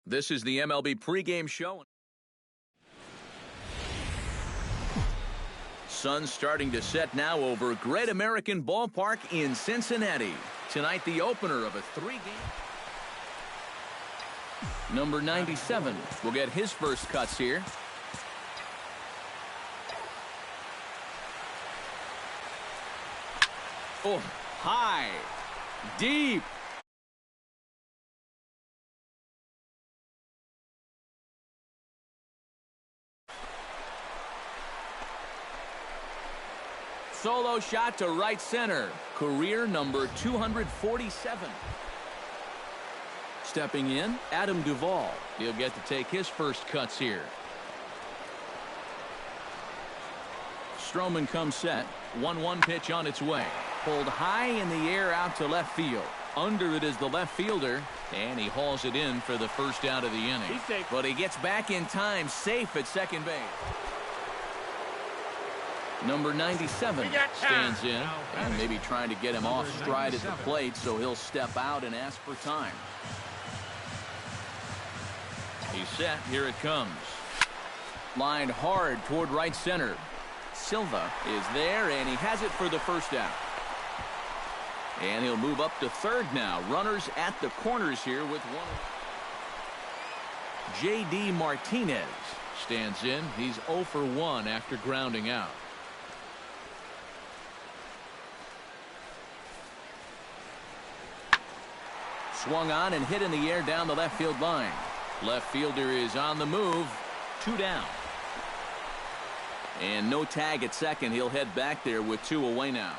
This is the MLB pregame show. Sun starting to set now over Great American Ballpark in Cincinnati. Tonight, the opener of a 3-game. Number 97 will get his first cuts here. Oh, high, deep. Solo shot to right center. Career number 247. Stepping in, Adam Duvall. He'll get to take his first cuts here. Stroman comes set. 1-1 pitch on its way. Pulled high in the air out to left field. Under it is the left fielder, and he hauls it in for the first out of the inning. But he gets back in time, safe at second base. Number 97 stands in, and maybe trying to get him off stride at the plate, so he'll step out and ask for time. He's set. Here it comes. Lined hard toward right center. Silva is there, and he has it for the first out. And he'll move up to third now. Runners at the corners here with one. J.D. Martinez stands in. He's 0 for 1 after grounding out. Swung on and hit in the air down the left field line. Left fielder is on the move. 2 down. And no tag at second. He'll head back there with 2 away now.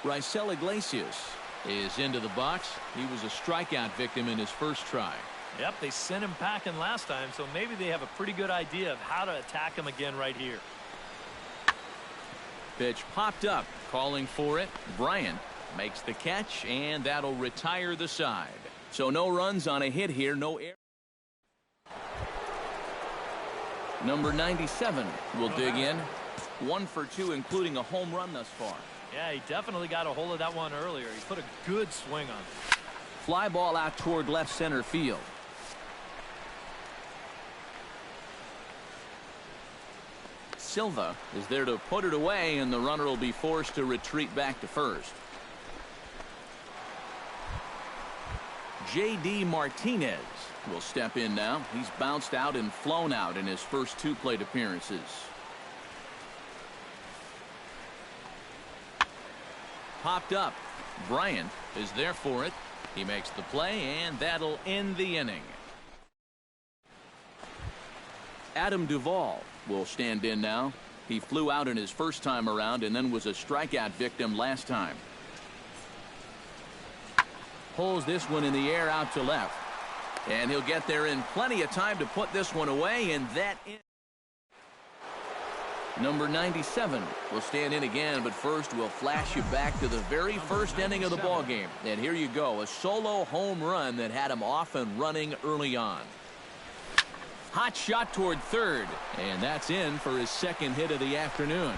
Raisel Iglesias is into the box. He was a strikeout victim in his first try. Yep, they sent him packing last time, so maybe they have a pretty good idea of how to attack him again right here. Pitch popped up, calling for it. Bryant makes the catch, and that'll retire the side. So no runs on a hit here, no error. Number 97 will dig in. 1 for 2, including a home run thus far. Yeah, he definitely got a hold of that one earlier. He put a good swing on it. Fly ball out toward left center field. Silva is there to put it away, and the runner will be forced to retreat back to first. J.D. Martinez will step in now. He's bounced out and flown out in his first 2 plate appearances. Popped up. Bryant is there for it. He makes the play, and that'll end the inning. Adam Duvall will stand in now. He flew out in his first time around and then was a strikeout victim last time. Pulls this one in the air out to left. And he'll get there in plenty of time to put this one away, and that in. Number 97 will stand in again, but first we'll flash you back to the very first inning of the ball game. And here you go, a solo home run that had him off and running early on. Hot shot toward third, and that's in for his second hit of the afternoon.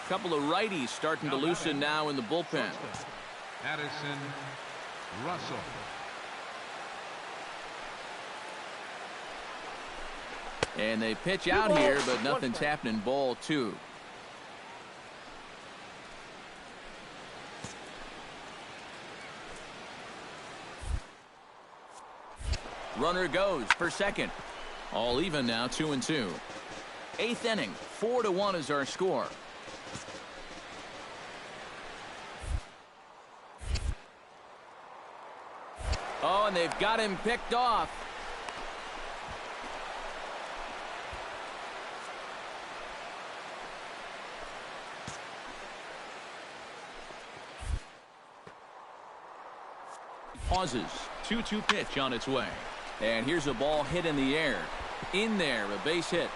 Couple of righties starting to loosen now in the bullpen. Addison Russell. And they pitch out here, but nothing's happening. Ball 2. Runner goes for second. All even now, 2-2. 8th inning, 4-1 is our score. Oh, and they've got him picked off. Pauses. 2-2 pitch on its way. And here's a ball hit in the air. In there, a base hit.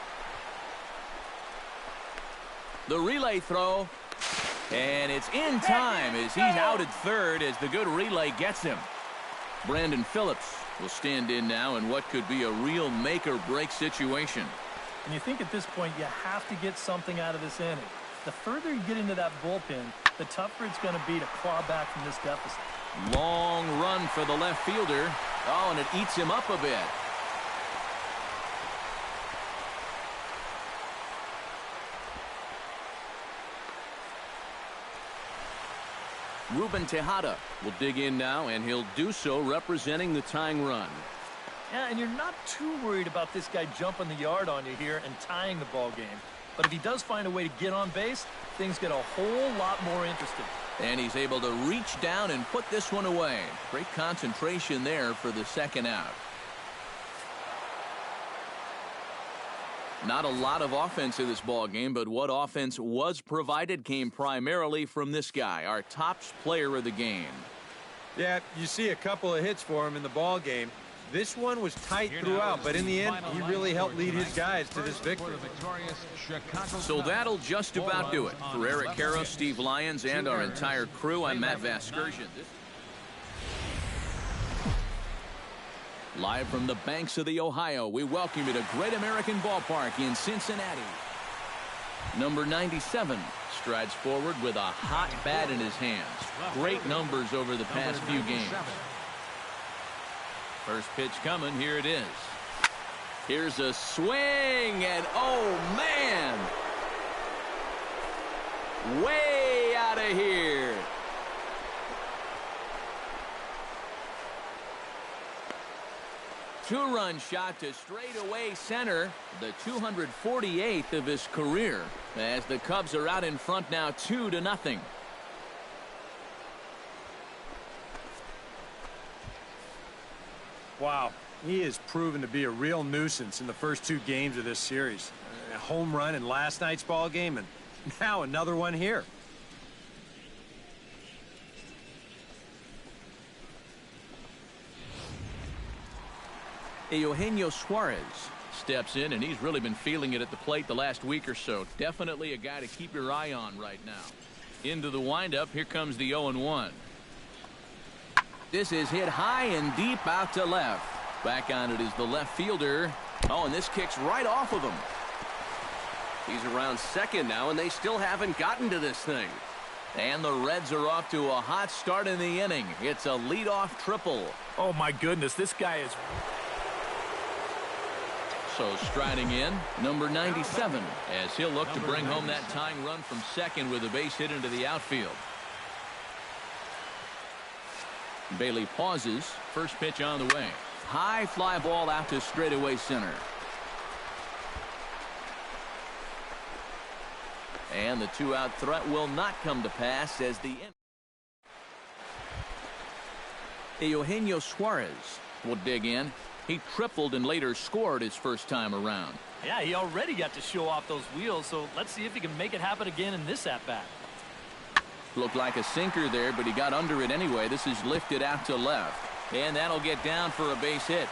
The relay throw. And it's in time as he's out at third as the good relay gets him. Brandon Phillips will stand in now in what could be a real make-or-break situation. And you think at this point you have to get something out of this inning. the further you get into that bullpen, the tougher it's going to be to claw back from this deficit. Long run for the left fielder. Oh, and it eats him up a bit. Ruben Tejada will dig in now, and he'll do so representing the tying run. Yeah, and you're not too worried about this guy jumping the yard on you here and tying the ball game. But if he does find a way to get on base, things get a whole lot more interesting. And he's able to reach down and put this one away. Great concentration there for the second out. Not a lot of offense in this ball game, but what offense was provided came primarily from this guy, our top player of the game. Yeah, you see a couple of hits for him in the ball game. This one was tight throughout, but in the end, he really helped lead his guys to this victory. So that'll just about do it. For Eric Karros, Steve Lyons, and our entire crew, I'm Matt Vasgersian. Live from the banks of the Ohio, we welcome you to Great American Ballpark in Cincinnati. Number 97 strides forward with a hot bat in his hands. Great numbers over the past few games. First pitch coming, here it is. Here's a swing, and oh man! Way out of here. Two-run shot to straightaway center, the 248th of his career, as the Cubs are out in front now 2-0. Wow, he has proven to be a real nuisance in the first two games of this series. A home run in last night's ball game, and now another one here. Eugenio Suarez steps in, and he's really been feeling it at the plate the last week or so. Definitely a guy to keep your eye on right now. Into the windup, here comes the 0-1. This is hit high and deep out to left. Back on it is the left fielder. Oh, and this kicks right off of him. He's around second now, and they still haven't gotten to this thing. And the Reds are off to a hot start in the inning. It's a leadoff triple. Oh, my goodness, this guy is... So striding in, number 97, as he'll look to bring home that tying run from second with a base hit into the outfield. Bailey pauses. First pitch on the way. High fly ball out to straightaway center. And the two-out threat will not come to pass as the Eugenio Suarez will dig in. He tripled and later scored his first time around. Yeah, he already got to show off those wheels, so let's see if he can make it happen again in this at-bat. Looked like a sinker there, but he got under it anyway. This is lifted out to left, and that'll get down for a base hit.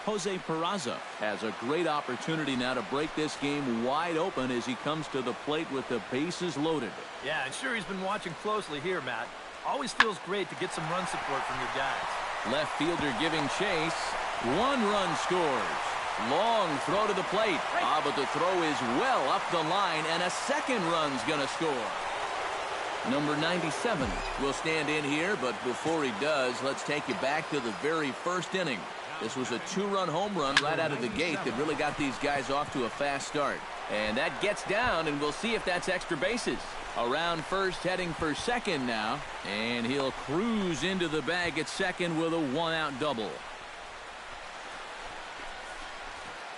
Jose Peraza has a great opportunity now to break this game wide open as he comes to the plate with the bases loaded. Yeah, and sure, he's been watching closely here, Matt. Always feels great to get some run support from your guys. Left fielder giving chase. One run scores. Long throw to the plate. But the throw is well up the line, and a second run's going to score. Number 97 will stand in here, but before he does, let's take you back to the very first inning. This was a two-run home run right out of the gate that really got these guys off to a fast start. And that gets down, and we'll see if that's extra bases. Around first, heading for second now. And he'll cruise into the bag at second with a one-out double.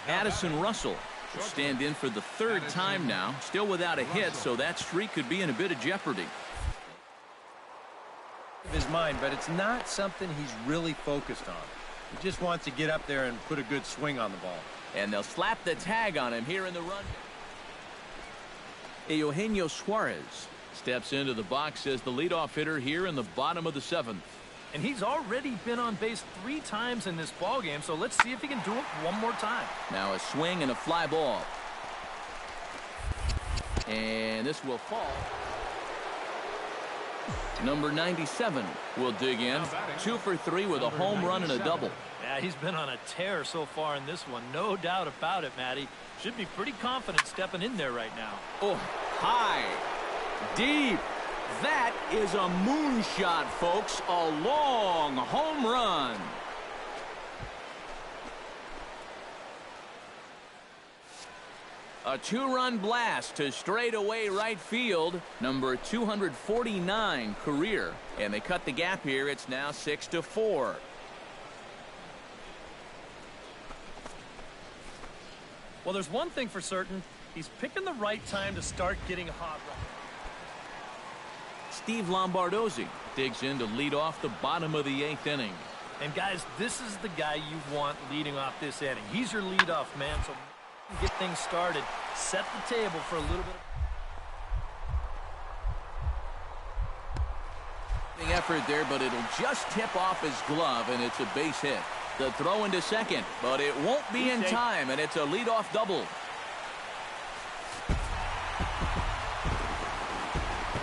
Addison Russell will stand in for the third time now. Still without a hit, so that streak could be in a bit of jeopardy. His mind, but it's not something he's really focused on. He just wants to get up there and put a good swing on the ball. And they'll slap the tag on him here in the run. Eugenio Suarez steps into the box as the leadoff hitter here in the bottom of the seventh. And he's already been on base 3 times in this ballgame, so let's see if he can do it one more time. Now a swing and a fly ball. And this will fall. Number 97 will dig in. 2 for 3 with a home run and a double. Yeah, he's been on a tear so far in this one. No doubt about it, Matty. Should be pretty confident stepping in there right now. Oh, high. Deep. That is a moonshot, folks. A long home run. A two-run blast to straightaway right field. Number 249 career. And they cut the gap here. It's now 6-4. Well, there's one thing for certain. He's picking the right time to start getting hot. Steve Lombardozzi digs in to lead off the bottom of the 8th inning. And, guys, this is the guy you want leading off this inning. He's your leadoff man, so get things started. Set the table for a little bit of effort there, but it'll just tip off his glove, and it's a base hit. The throw into second, but it won't be in time, and it's a leadoff double.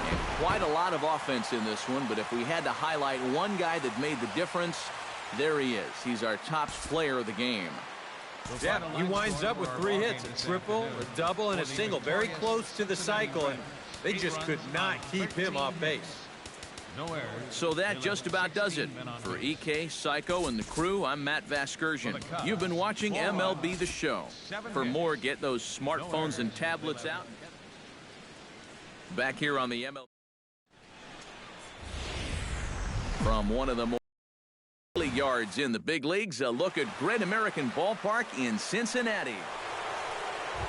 And quite a lot of offense in this one, but if we had to highlight one guy that made the difference, there he is. He's our top player of the game. Yeah, he winds up with 3 hits, a triple, a double, and a single. Very close to the cycle, and they just could not keep him off base. No errors. So that just about does it. For EK, Psycho, and the crew, I'm Matt Vasgersian. You've been watching MLB The Show. For more, get those smartphones and tablets out. Back here on the MLB. From one of the more yards in the big leagues, a look at Great American Ballpark in Cincinnati.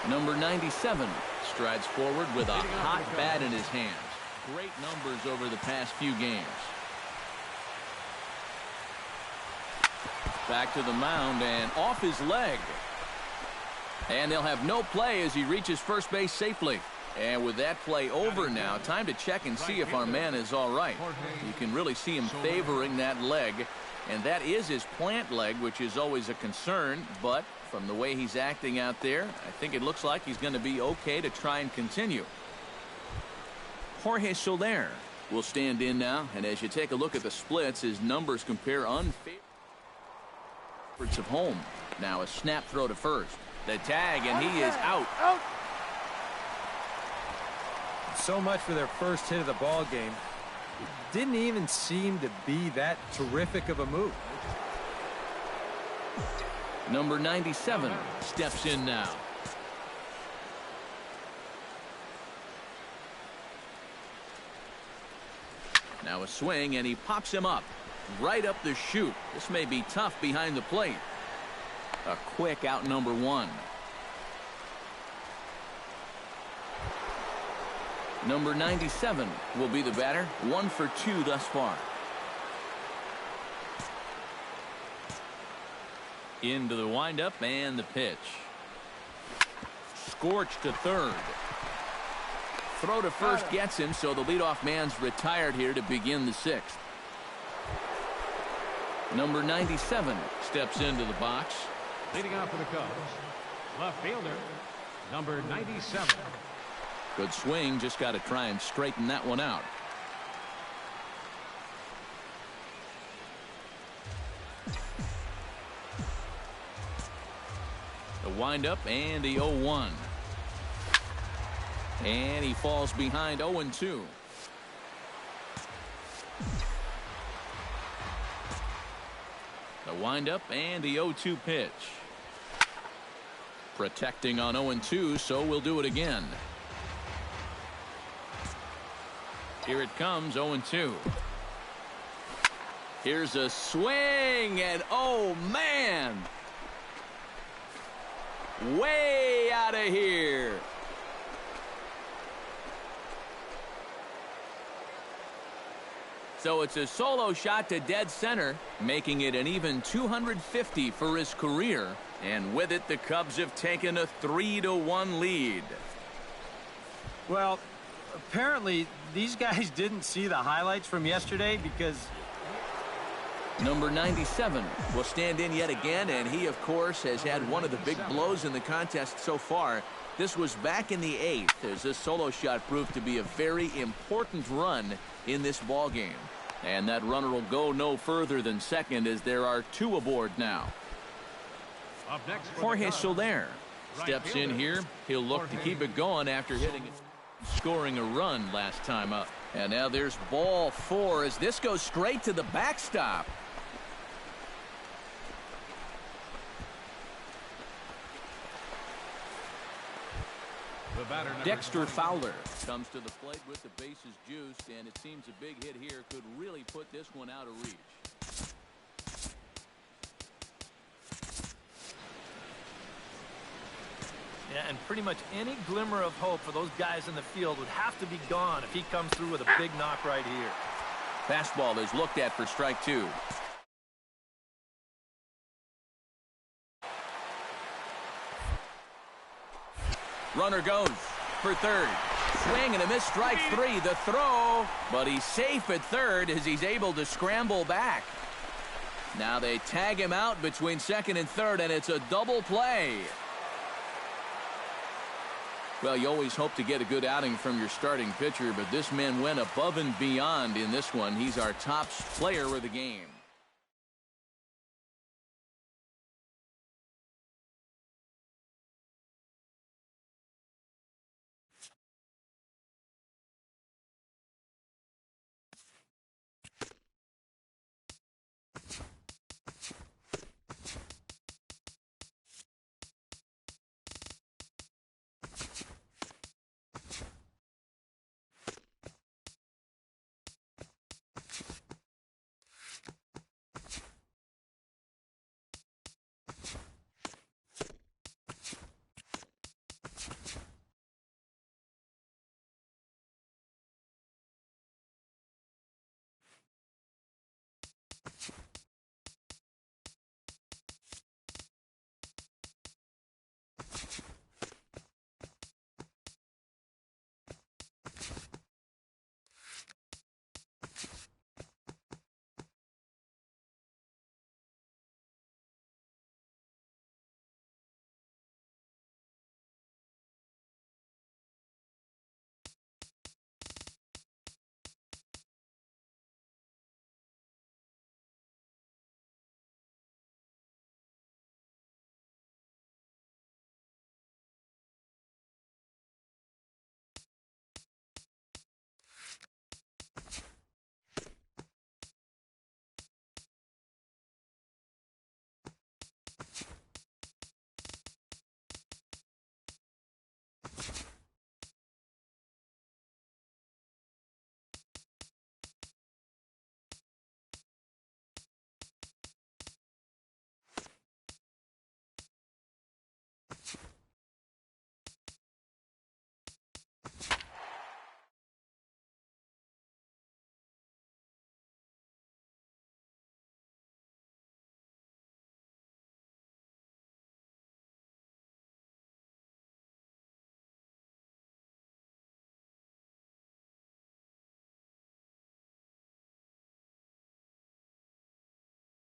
Number 97 strides forward with a hot bat in his hands. Great numbers over the past few games. Back to the mound and off his leg. And they'll have no play as he reaches first base safely. And with that play over now, time to check and see if our man is all right. You can really see him favoring that leg. And that is his plant leg, which is always a concern. But from the way he's acting out there, I think it looks like he's going to be okay to try and continue. Jorge Soler will stand in now, and as you take a look at the splits, his numbers compare unfavorably of home. Now a snap throw to first. The tag, and he is out. So much for their first hit of the ball game. It didn't even seem to be that terrific of a move. Number 97 steps in now. Now a swing, and he pops him up right up the chute. This may be tough behind the plate. A quick out, number 1. Number 97 will be the batter. 1 for 2 thus far. Into the windup and the pitch. Scorched to third. Throw to first gets him, so the leadoff man's retired here to begin the 6th. Number 97 steps into the box. Leading out for the Cubs, left fielder, number 97. Good swing, just got to try and straighten that one out. The windup and the 0-1. And he falls behind 0-2. The windup and the 0-2 pitch. Protecting on 0-2, so we'll do it again. Here it comes, 0-2. Here's a swing, and oh man! Way out of here. So it's a solo shot to dead center, making it an even 250 for his career. And with it, the Cubs have taken a 3-1 lead. Well, apparently these guys didn't see the highlights from yesterday because Number 97 will stand in yet again, and he, of course, has had one of the big blows in the contest so far. This was back in the 8th as this solo shot proved to be a very important run in this ball game. And that runner will go no further than second as there are 2 aboard now. Up next, Jorge Soler steps in here. He'll look to keep it going after scoring a run last time up. And now there's ball 4 as this goes straight to the backstop. Dexter Fowler comes to the plate with the bases juiced, and it seems a big hit here could really put this one out of reach. Yeah, and pretty much any glimmer of hope for those guys in the field would have to be gone if he comes through with a big knock right here. Fastball is looked at for strike 2. Runner goes for third. Swing and a miss, strike 3. The throw, but he's safe at third as he's able to scramble back. Now they tag him out between second and third, and it's a double play. Well, you always hope to get a good outing from your starting pitcher, but this man went above and beyond in this one. He's our top player of the game.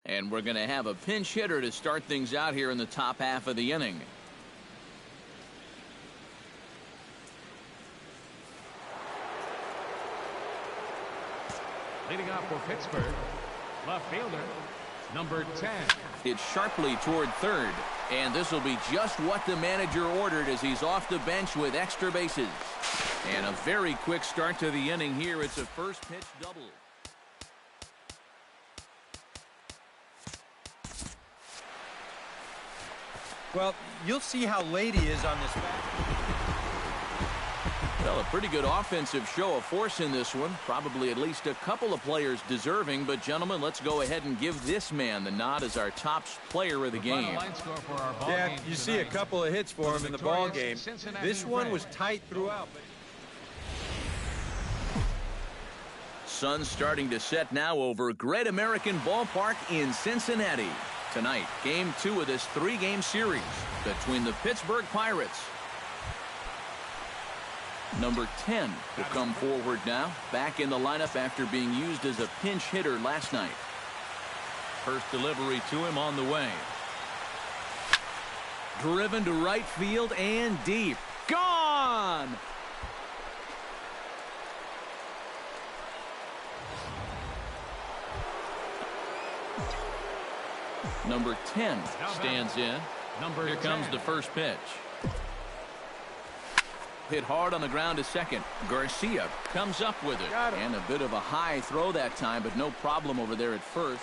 And we're going to have a pinch hitter to start things out here in the top half of the inning. Leading off for Pittsburgh, left fielder, number 10. It's sharply toward third, and this will be just what the manager ordered as he's off the bench with extra bases. And a very quick start to the inning here. It's a first pitch double. Well, you'll see how late he is on this match. Well, a pretty good offensive show of force in this one. Probably at least a couple of players deserving. But, gentlemen, let's go ahead and give this man the nod as our top player of the game. Yeah, you see a couple of hits for him in the ball game. This one was tight throughout. Sun's starting to set now over Great American Ballpark in Cincinnati. Tonight, Game 2 of this 3-game series between the Pittsburgh Pirates. Number 10 will come forward now, back in the lineup after being used as a pinch hitter last night. First delivery to him on the way. Driven to right field and deep. Gone! Number 10 stands in. Number Here comes 10. the first pitch. Hit hard on the ground to second. Garcia comes up with it. And a bit of a high throw that time, but no problem over there at first.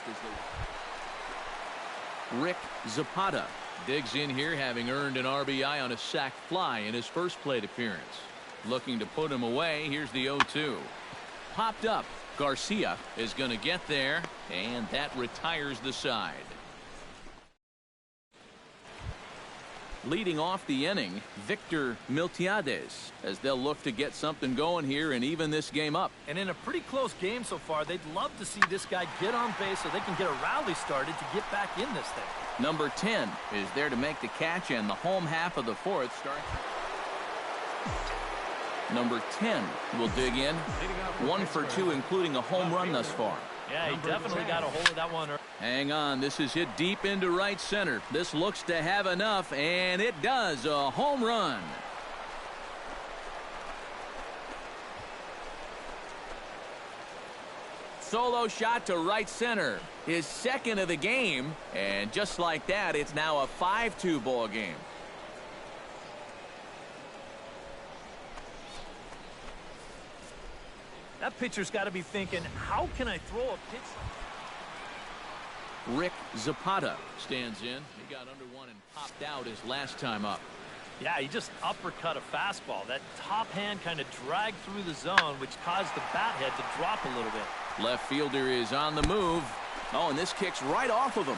Rick Zapata digs in here, having earned an RBI on a sac fly in his first plate appearance. Looking to put him away. Here's the 0-2. Popped up. Garcia is going to get there, and that retires the side. Leading off the inning, Victor Miltiades, as they'll look to get something going here and even this game up. And in a pretty close game so far, they'd love to see this guy get on base so they can get a rally started to get back in this thing. Number 10 is there to make the catch, and the home half of the fourth starts. Number 10 will dig in. 1 for 2, including a home run thus far. Yeah, he definitely got a hold of that one. Hang on, this is hit deep into right center. This looks to have enough, and it does. A home run. Solo shot to right center. His second of the game, and just like that, it's now a 5-2 ball game. That pitcher's got to be thinking, how can I throw a pitch? Rick Zapata stands in. He got under one and popped out his last time up. Yeah, he just uppercut a fastball. That top hand kind of dragged through the zone, which caused the bat head to drop a little bit. Left fielder is on the move. Oh, and this kicks right off of him.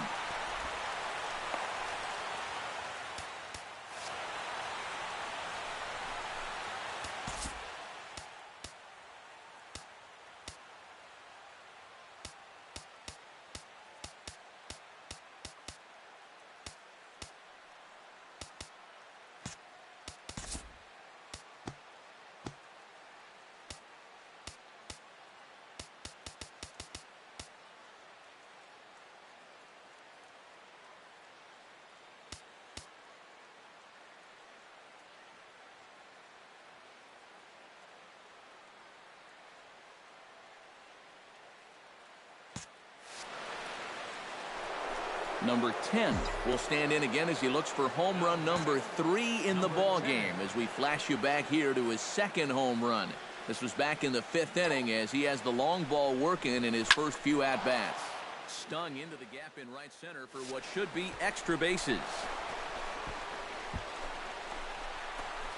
Number 10 will stand in again as he looks for home run number 3 in the ball game, as we flash you back here to his second home run. This was back in the 5th inning as he has the long ball working in his first few at-bats. Stung into the gap in right center for what should be extra bases.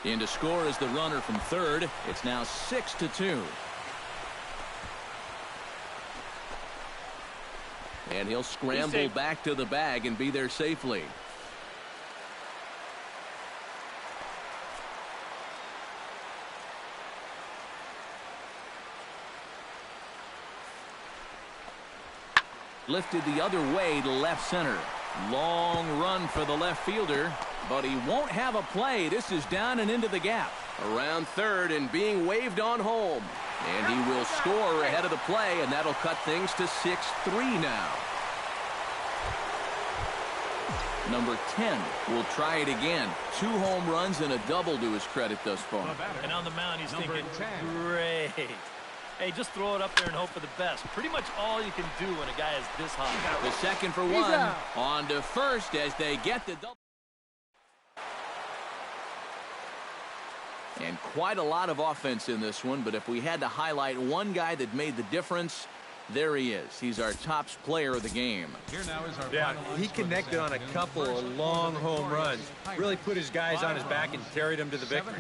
In to score is the runner from third. It's now 6-2. And he'll scramble back to the bag and be there safely. Lifted the other way to left center. Long run for the left fielder, but he won't have a play. This is down and into the gap. Around third and being waved on home. And he will score ahead of the play, and that'll cut things to 6-3 now. Number 10 will try it again. 2 home runs and a double to his credit thus far. And on the mound, he's thinking, great. Hey, just throw it up there and hope for the best. Pretty much all you can do when a guy is this hot. The second for one. On to first as they get the double. And quite a lot of offense in this one, but if we had to highlight one guy that made the difference, there he is. He's our top player of the game. Here now is our he connected on a couple of long home runs. Really put his guys on his back and carried them to the victory.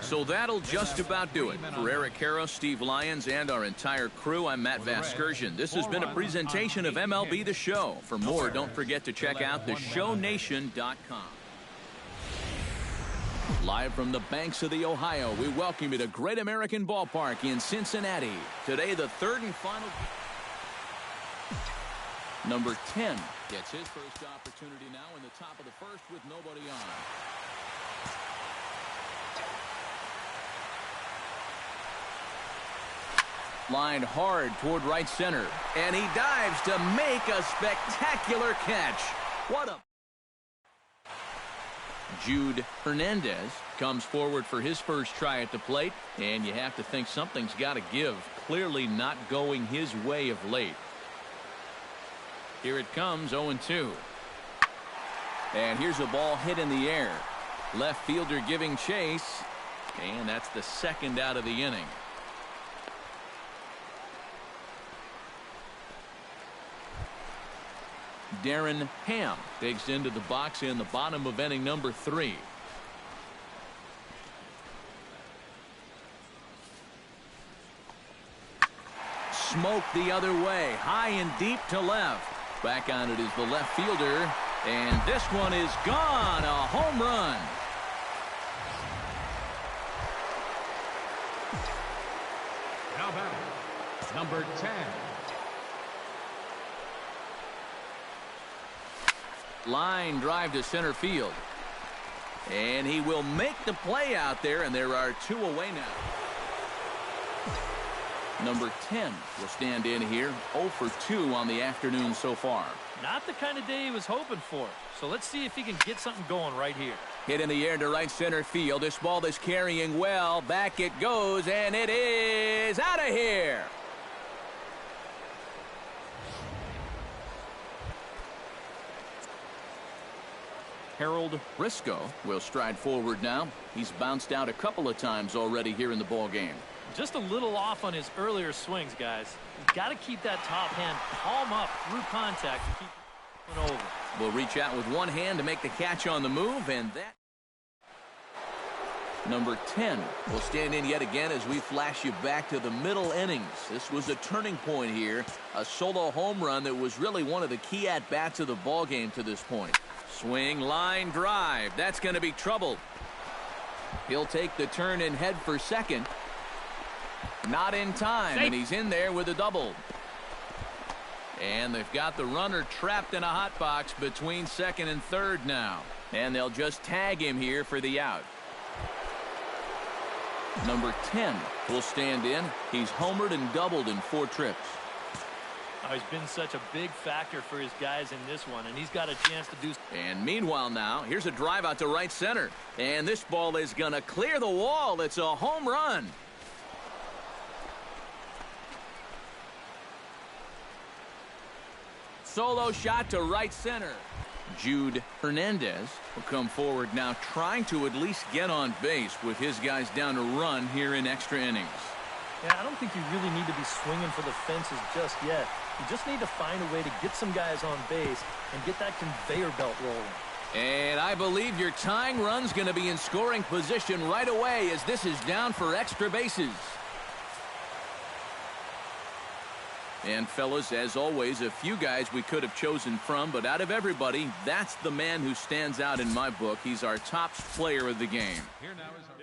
So that'll just about do it. For Eric Harrow, Steve Lyons, and our entire crew, I'm Matt Vasgersian. This has been a presentation of MLB The Show. For more, don't forget to check out theshownation.com. Live from the banks of the Ohio, we welcome you to Great American Ballpark in Cincinnati. Today, the third and final. Number 10 gets his first opportunity now in the top of the first with nobody on. Lined hard toward right center, and he dives to make a spectacular catch. What a... Jude Hernandez comes forward for his first try at the plate, and you have to think something's got to give. Clearly not going his way of late. Here it comes, 0-2. And here's a ball hit in the air. Left fielder giving chase. And that's the second out of the inning. Darren Ham digs into the box in the bottom of inning number 3. Smoke the other way, high and deep to left. Back on it is the left fielder, and this one is gone. A home run. Now batting, number 10. Line drive to center field. And he will make the play out there, and there are 2 away now. Number 10 will stand in here, 0 for 2 on the afternoon so far. Not the kind of day he was hoping for. So let's see if he can get something going right here. Hit in the air to right center field. This ball is carrying well. Back it goes, and it is out of here. Harold Briscoe will stride forward now. He's bounced out a couple of times already here in the ball game. Just a little off on his earlier swings, guys. He's got to keep that top hand palm up through contact to keep it over. Will reach out with one hand to make the catch on the move, and that. Number 10 will stand in yet again as we flash you back to the middle innings. This was a turning point here. A solo home run that was really one of the key at-bats of the ball game to this point. Swing, line, drive. That's going to be trouble. He'll take the turn and head for second. Not in time, and he's in there with a double. And they've got the runner trapped in a hot box between second and third now. And they'll just tag him here for the out. Number 10 will stand in. He's homered and doubled in 4 trips. Oh, he's been such a big factor for his guys in this one, and he's got a chance to do. And meanwhile now, here's a drive out to right center. And this ball is going to clear the wall. It's a home run. Solo shot to right center. Jude Hernandez will come forward now, trying to at least get on base with his guys down to run here in extra innings. Yeah, I don't think you really need to be swinging for the fences just yet. You just need to find a way to get some guys on base and get that conveyor belt rolling. And I believe your tying run's going to be in scoring position right away as this is down for extra bases. And fellas, as always, a few guys we could have chosen from, but out of everybody, that's the man who stands out in my book. He's our top player of the game. Here now is our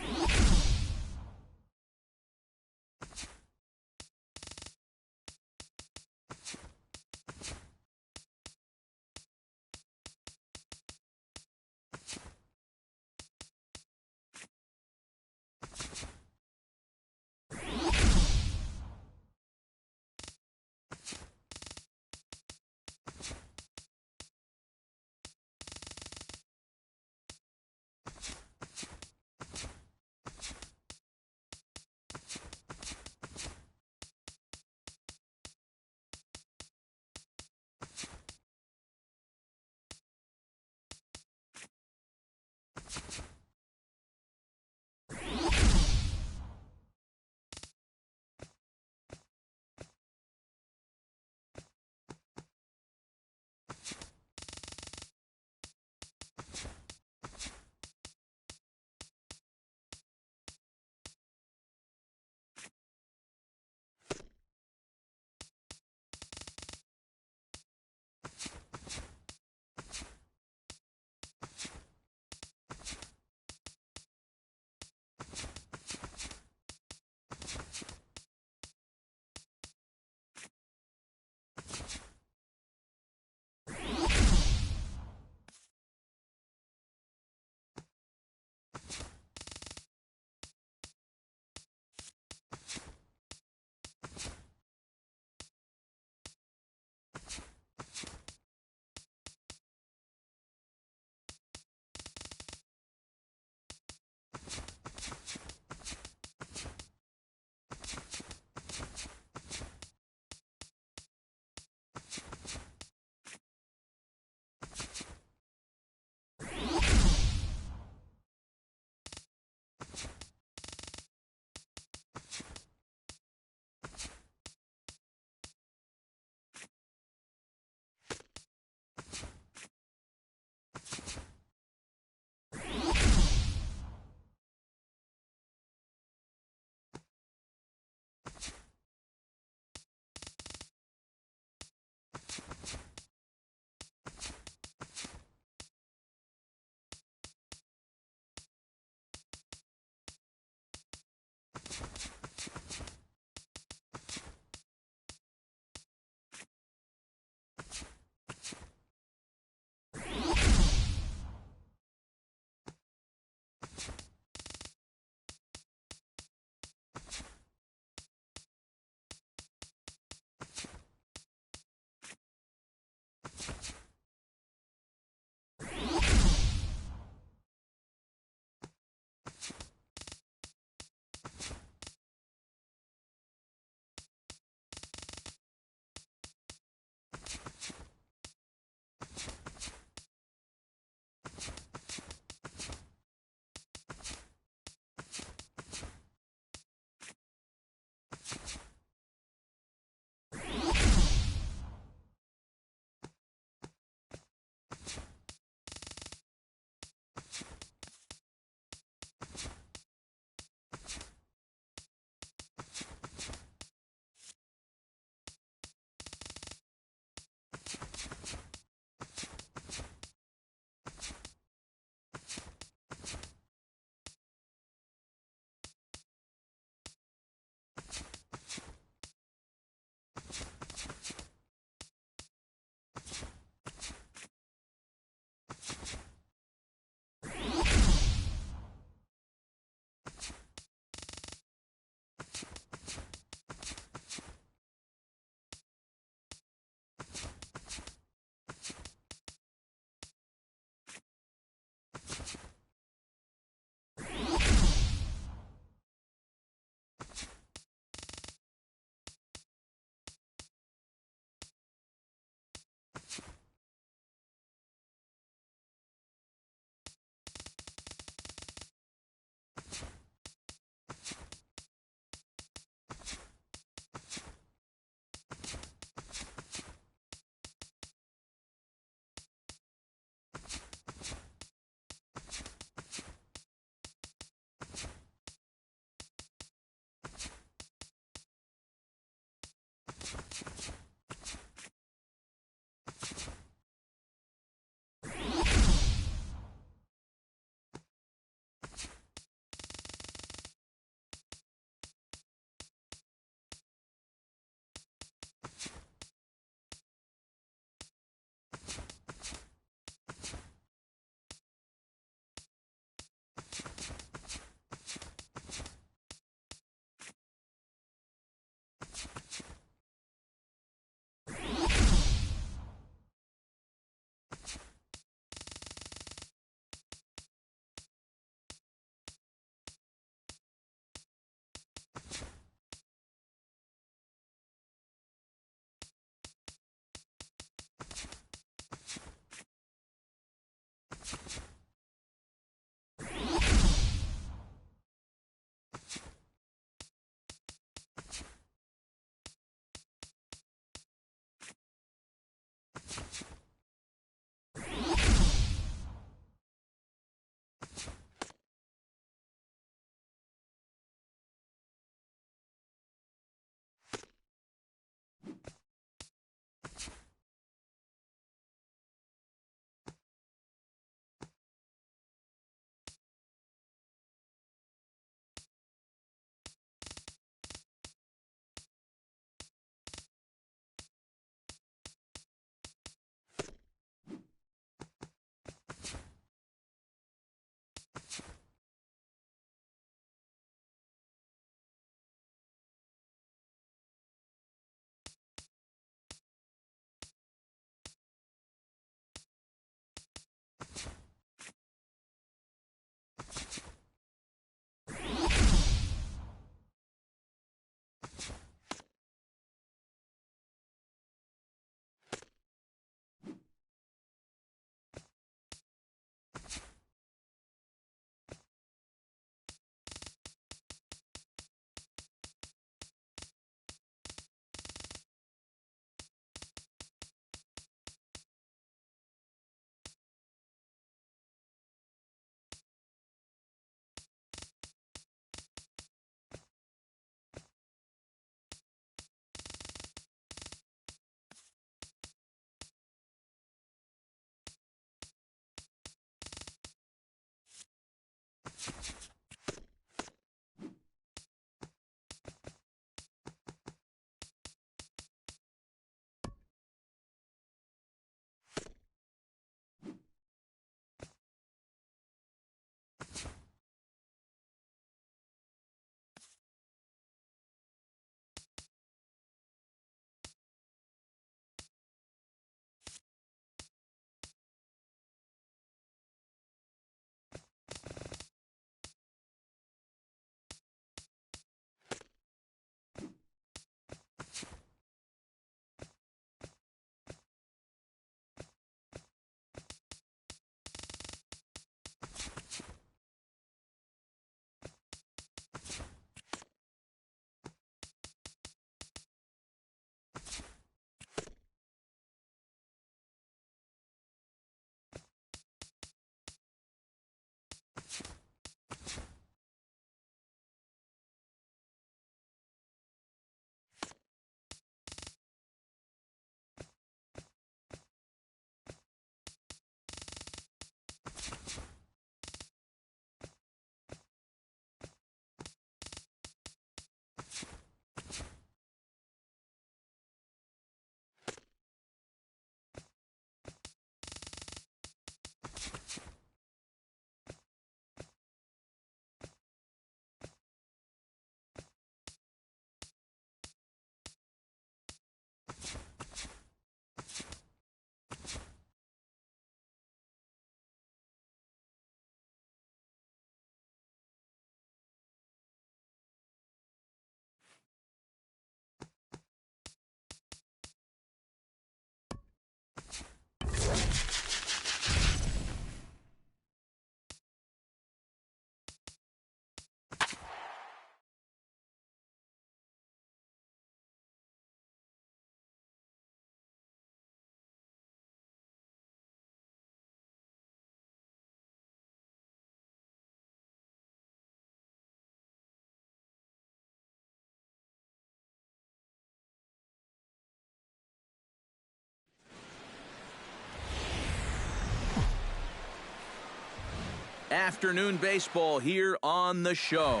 Afternoon baseball here on the show.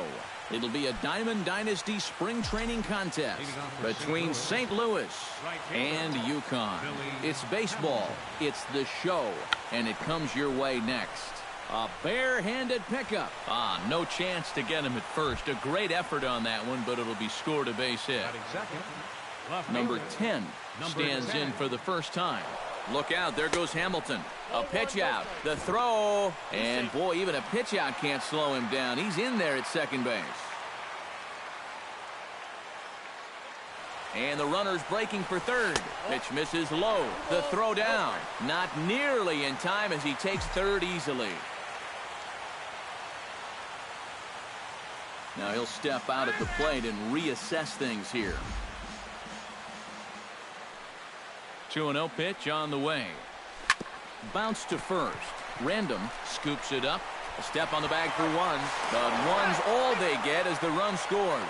It'll be a Diamond Dynasty spring training contest between St. Louis and UConn. It's baseball, it's the show, and it comes your way next. A barehanded pickup. No chance to get him at first. A great effort on that one, but it'll be scored a base hit. Number 10 stands in for the first time. Look out, there goes Hamilton. A pitch out, the throw, and boy, even a pitch out can't slow him down. He's in there at second base. And the runner's breaking for third. Pitch misses low. The throw down. Not nearly in time as he takes third easily. Now he'll step out at the plate and reassess things here. 2-0 pitch on the way. Bounce to first. Random scoops it up. A step on the bag for one. But one's all they get as the run scores.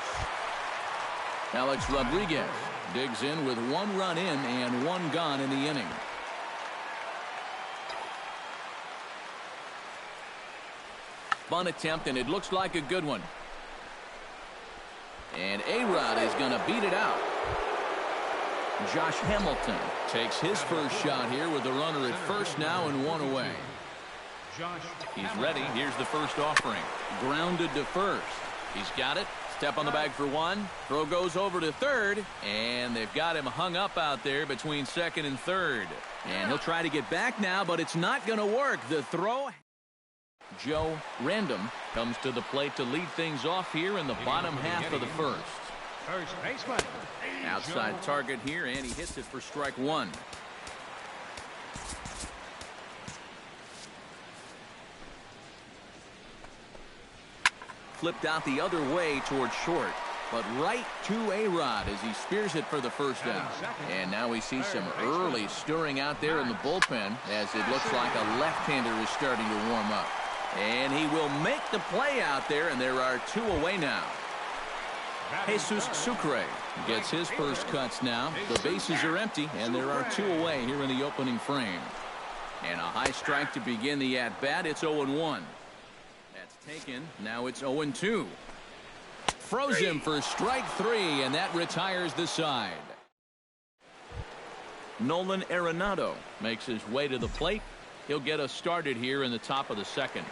Alex Rodriguez digs in with 1 run in and 1 gone in the inning. Bunt attempt, and it looks like a good one. And A-Rod is going to beat it out. Josh Hamilton takes his first shot here with the runner at first now and 1 away. He's ready. Here's the first offering. Grounded to first. He's got it. Step on the bag for 1. Throw goes over to third. And they've got him hung up out there between second and third. And he'll try to get back now, but it's not going to work. The throw. Joe Random comes to the plate to lead things off here in the bottom half of the first. First baseman. Outside target here, and he hits it for strike 1. Flipped out the other way towards short, but right to A-Rod as he spears it for the first out. And now we see some early stirring out there in the bullpen as it looks like a left-hander is starting to warm up. And he will make the play out there, and there are 2 away now. Jesus Sucre gets his first cuts now. The bases are empty, and there are 2 away here in the opening frame. And a high strike to begin the at-bat. It's 0-1. That's taken. Now it's 0-2. Froze him for strike 3, and that retires the side. Nolan Arenado makes his way to the plate. He'll get us started here in the top of the second.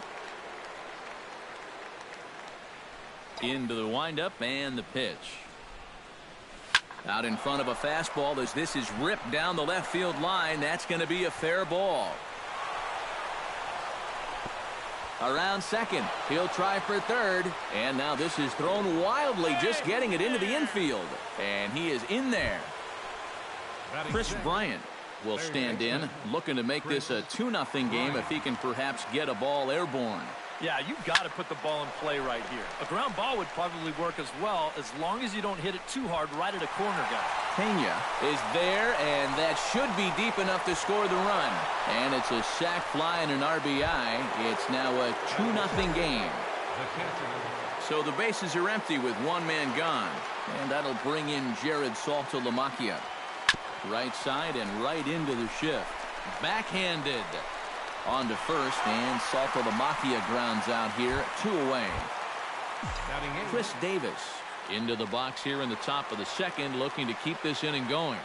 Into the windup and the pitch. Out in front of a fastball as this is ripped down the left field line. That's going to be a fair ball. Around second. He'll try for third. And now this is thrown wildly, just getting it into the infield. And he is in there. Chris Bryant will stand in, looking to make this a 2-0 game if he can perhaps get a ball airborne. Yeah, you've got to put the ball in play right here. A ground ball would probably work as well, as long as you don't hit it too hard right at a corner guy. Pena is there, and that should be deep enough to score the run. And it's a sac fly and an RBI. It's now a 2-0 game. So the bases are empty with 1 man gone. And that'll bring in Jared Saltalamacchia. Right side and right into the shift. Backhanded. On to first, and Saltalamacchia grounds out here. 2 away. Chris Davis into the box here in the top of the second, looking to keep this inning going.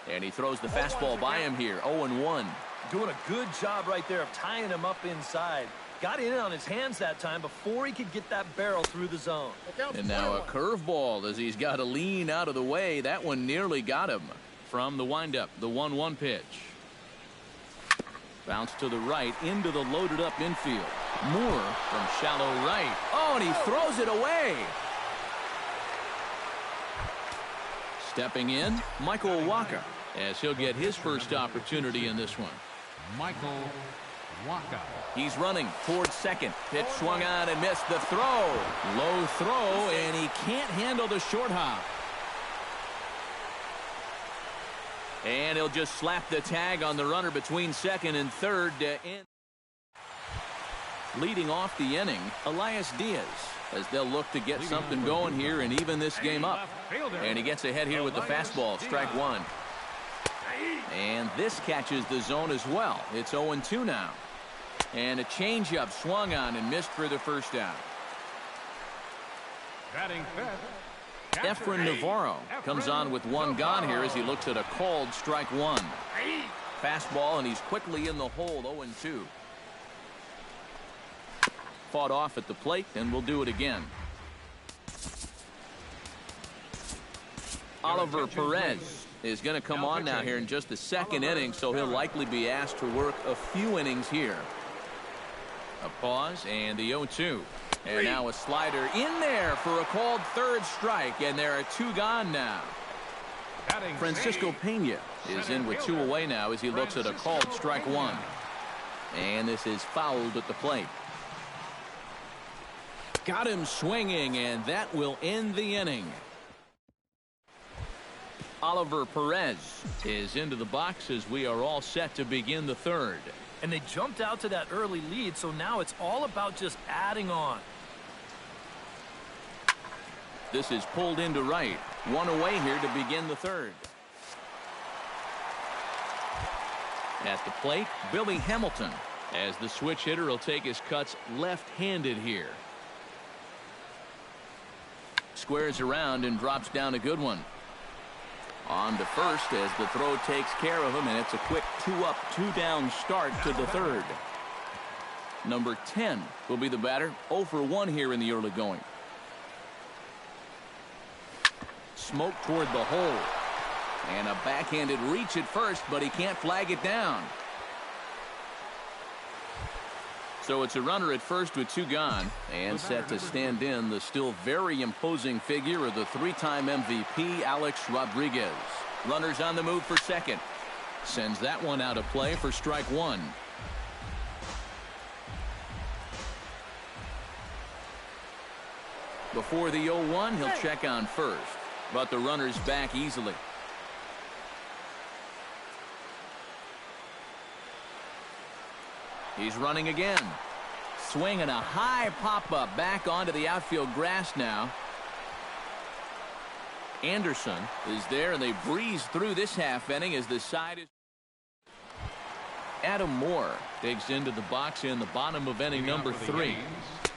And he throws the fastball by him here. 0-1. Doing a good job right there of tying him up inside. Got in on his hands that time before he could get that barrel through the zone. And now a curveball as he's got to lean out of the way. That one nearly got him. From the windup, the 1-1 pitch. Bounce to the right into the loaded up infield. Moore from shallow right. Oh, and he throws it away. Stepping in, Michael Wacha, as he'll get his first opportunity in this one. Michael Wacha. He's running towards second. Pitch swung on and missed. The throw. Low throw, and he can't handle the short hop. And he'll just slap the tag on the runner between second and third. Leading off the inning, Elias Diaz, as they'll look to get something going here and even this game up. And he gets ahead here with the fastball, strike 1. And this catches the zone as well. It's 0-2 now. And a changeup swung on and missed for the first out. Batting fifth, Efrain Navarro comes on with one gone here as he looks at a called strike one. Fastball, and he's quickly in the hold, 0-2. Fought off at the plate, and we'll do it again. Oliver Perez is going to come on now here in just the second inning, so he'll likely be asked to work a few innings here. A pause, and the 0-2. And now a slider in there for a called third strike, and there are two gone now. Francisco Pena is in with two away now as he looks at a called strike one. And this is fouled at the plate. Got him swinging, and that will end the inning. Oliver Perez is into the box as we are all set to begin the third. And they jumped out to that early lead, so now it's all about just adding on. This is pulled into right. One away here to begin the third. At the plate, Billy Hamilton, as the switch hitter will take his cuts left-handed here. Squares around and drops down a good one. On to first as the throw takes care of him, and it's a quick 2-up, 2-down start to the third. Number 10 will be the batter, 0 for 1 here in the early going. Smoke toward the hole. And a backhanded reach at first, but he can't flag it down. So it's a runner at first with two gone, and set to stand in the still very imposing figure of the three-time MVP, Alex Rodriguez. Runners on the move for second. Sends that one out of play for strike one. Before the 0-1, he'll check on first, but the runner's back easily. He's running again. Swinging a high pop-up back onto the outfield grass now. Anderson is there, and they breeze through this half inning as the side is. Adam Moore digs into the box in the bottom of inning number 3.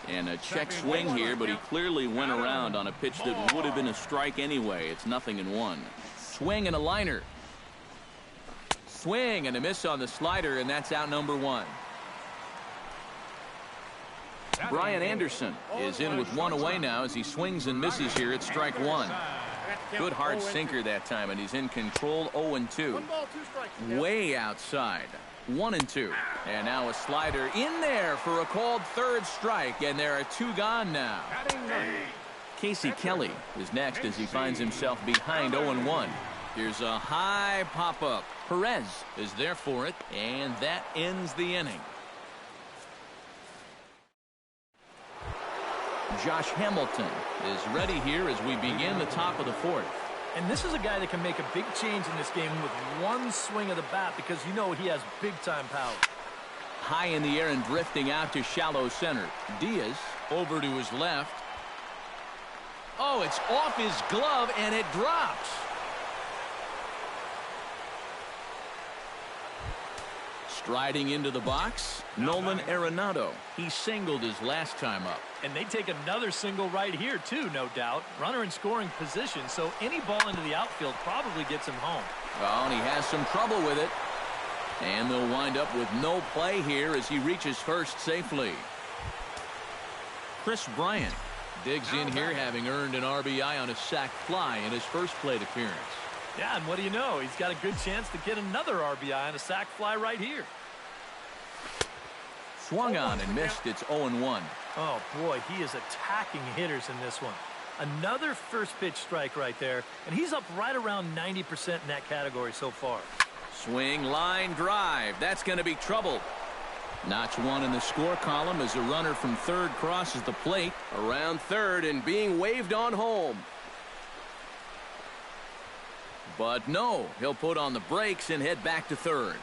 And a check swing here, but he clearly went around on a pitch that would have been a strike anyway. It's 0-1. Swing and a liner. Swing and a miss on the slider, and that's out number 1. Brian Anderson is in with one away now as he swings and misses here at strike one. Good hard sinker that time, and he's in control. 0-2. Way outside. 1-2. And now a slider in there for a called third strike, and there are two gone now. Casey Kelly is next as he finds himself behind 0-1. Here's a high pop-up. Perez is there for it, and that ends the inning. Josh Hamilton is ready here as we begin the top of the fourth. And this is a guy that can make a big change in this game with one swing of the bat, because you know he has big-time power. High in the air and drifting out to shallow center. Diaz over to his left. Oh, it's off his glove, and it drops. Striding into the box, Nolan Arenado. He singled his last time up. And they take another single right here, too, no doubt. Runner in scoring position, so any ball into the outfield probably gets him home. Oh, and he has some trouble with it. And they'll wind up with no play here as he reaches first safely. Chris Bryant digs in here, having earned an RBI on a sac fly in his first plate appearance. Yeah, and what do you know? He's got a good chance to get another RBI on a sac fly right here. Swung on and missed. It's 0-1. Oh, boy, he is attacking hitters in this one. Another first pitch strike right there, and he's up right around 90% in that category so far. Swing, line, drive. That's going to be trouble. Notch one in the score column as a runner from third crosses the plate. Around third and being waved on home. But no, he'll put on the brakes and head back to third.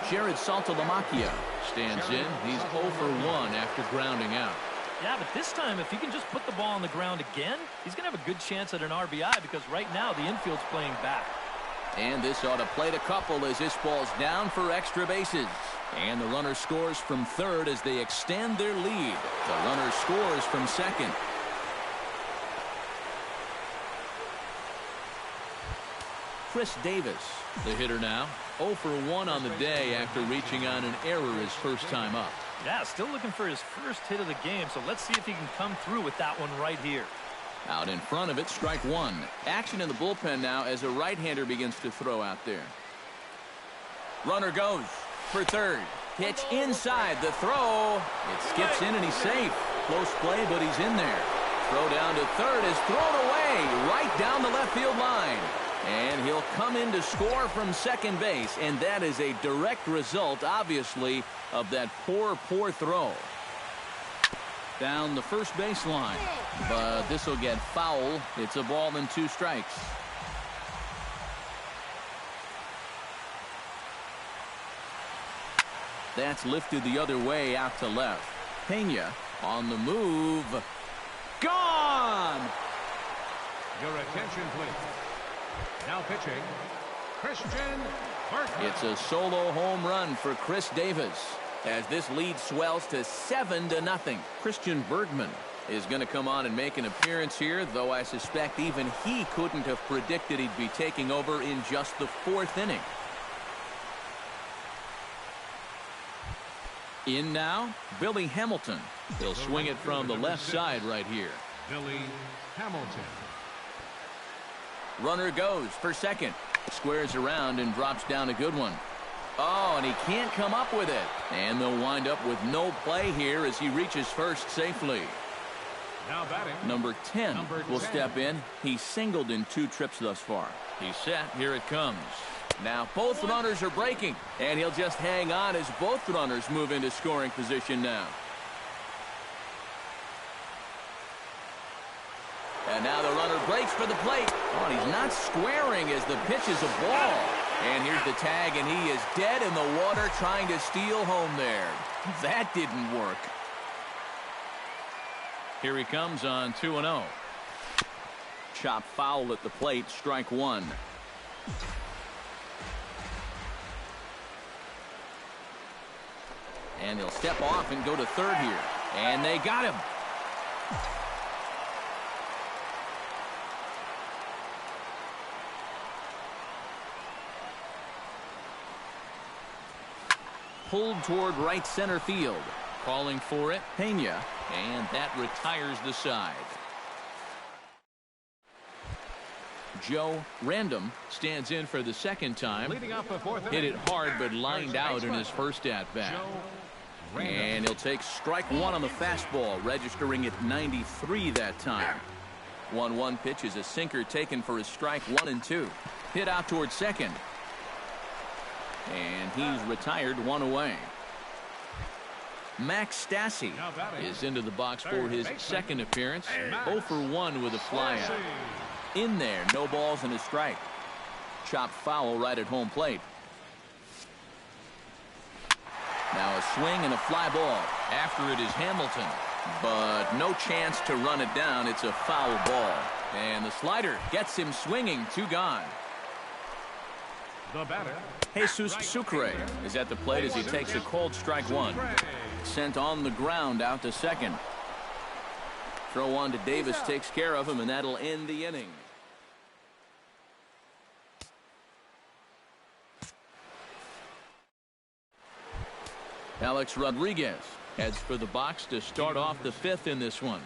Jared Saltalamacchia stands in. He's 0 for 1 after grounding out. Yeah, but this time, if he can just put the ball on the ground again, he's going to have a good chance at an RBI, because right now the infield's playing back. And this ought to plate a couple as this ball's down for extra bases. And the runner scores from third as they extend their lead. The runner scores from second. Chris Davis, the hitter now. 0 for 1 on the day after reaching on an error his first time up. Yeah, still looking for his first hit of the game, so let's see if he can come through with that one right here. Out in front of it, strike one. Action in the bullpen now as a right-hander begins to throw out there. Runner goes for third. Pitch inside the throw. It skips in and he's safe. Close play, but he's in there. Throw down to third is thrown away right down the left field line. And he'll come in to score from second base, and that is a direct result, obviously, of that poor throw. Down the first baseline, but this will get foul. It's a ball and 2 strikes. That's lifted the other way out to left. Pena on the move. Gone! Your attention, please. Now pitching, Christian Bergman. It's a solo home run for Chris Davis as this lead swells to 7-0. Christian Bergman is going to come on and make an appearance here, though I suspect even he couldn't have predicted he'd be taking over in just the 4th inning. In now, Billy Hamilton. He'll swing it from the left side right here. Billy Hamilton. Runner goes for second. Squares around and drops down a good one. Oh, and he can't come up with it. And they'll wind up with no play here as he reaches first safely. Now batting. Number 10 will step in. He's singled in 2 trips thus far. He's set. Here it comes. Now both runners are breaking, and he'll just hang on as both runners move into scoring position now. And now the runner breaks for the plate. Oh, and he's not squaring as the pitch is a ball. And here's the tag, and he is dead in the water trying to steal home there. That didn't work. Here he comes on 2-0. Chop foul at the plate, strike one. And he'll step off and go to third here. And they got him. Pulled toward right center field. Calling for it, Pena. And that retires the side. Joe Random stands in for the second time. Leading off the 4th Hit inning. it hard but lined out in his first at-bat. And he'll take strike one on the fastball, registering at 93 that time. 1-1 pitch is a sinker taken for his strike 1 and 2. Hit out towards second. And he's retired 1 away. Max Stassi is into the box for his second appearance. 0 for 1 with a flyout. In there, no balls and a strike. Chopped foul right at home plate. Now a swing and a fly ball. After it is Hamilton. But no chance to run it down. It's a foul ball. And the slider gets him swinging. 2 gone. The batter. Jesus Sucre is at the plate as he takes a cold strike one. Sent on the ground out to second. Throw on to Davis takes care of him, and that'll end the inning. Alex Rodriguez heads for the box to start off the 5th in this one.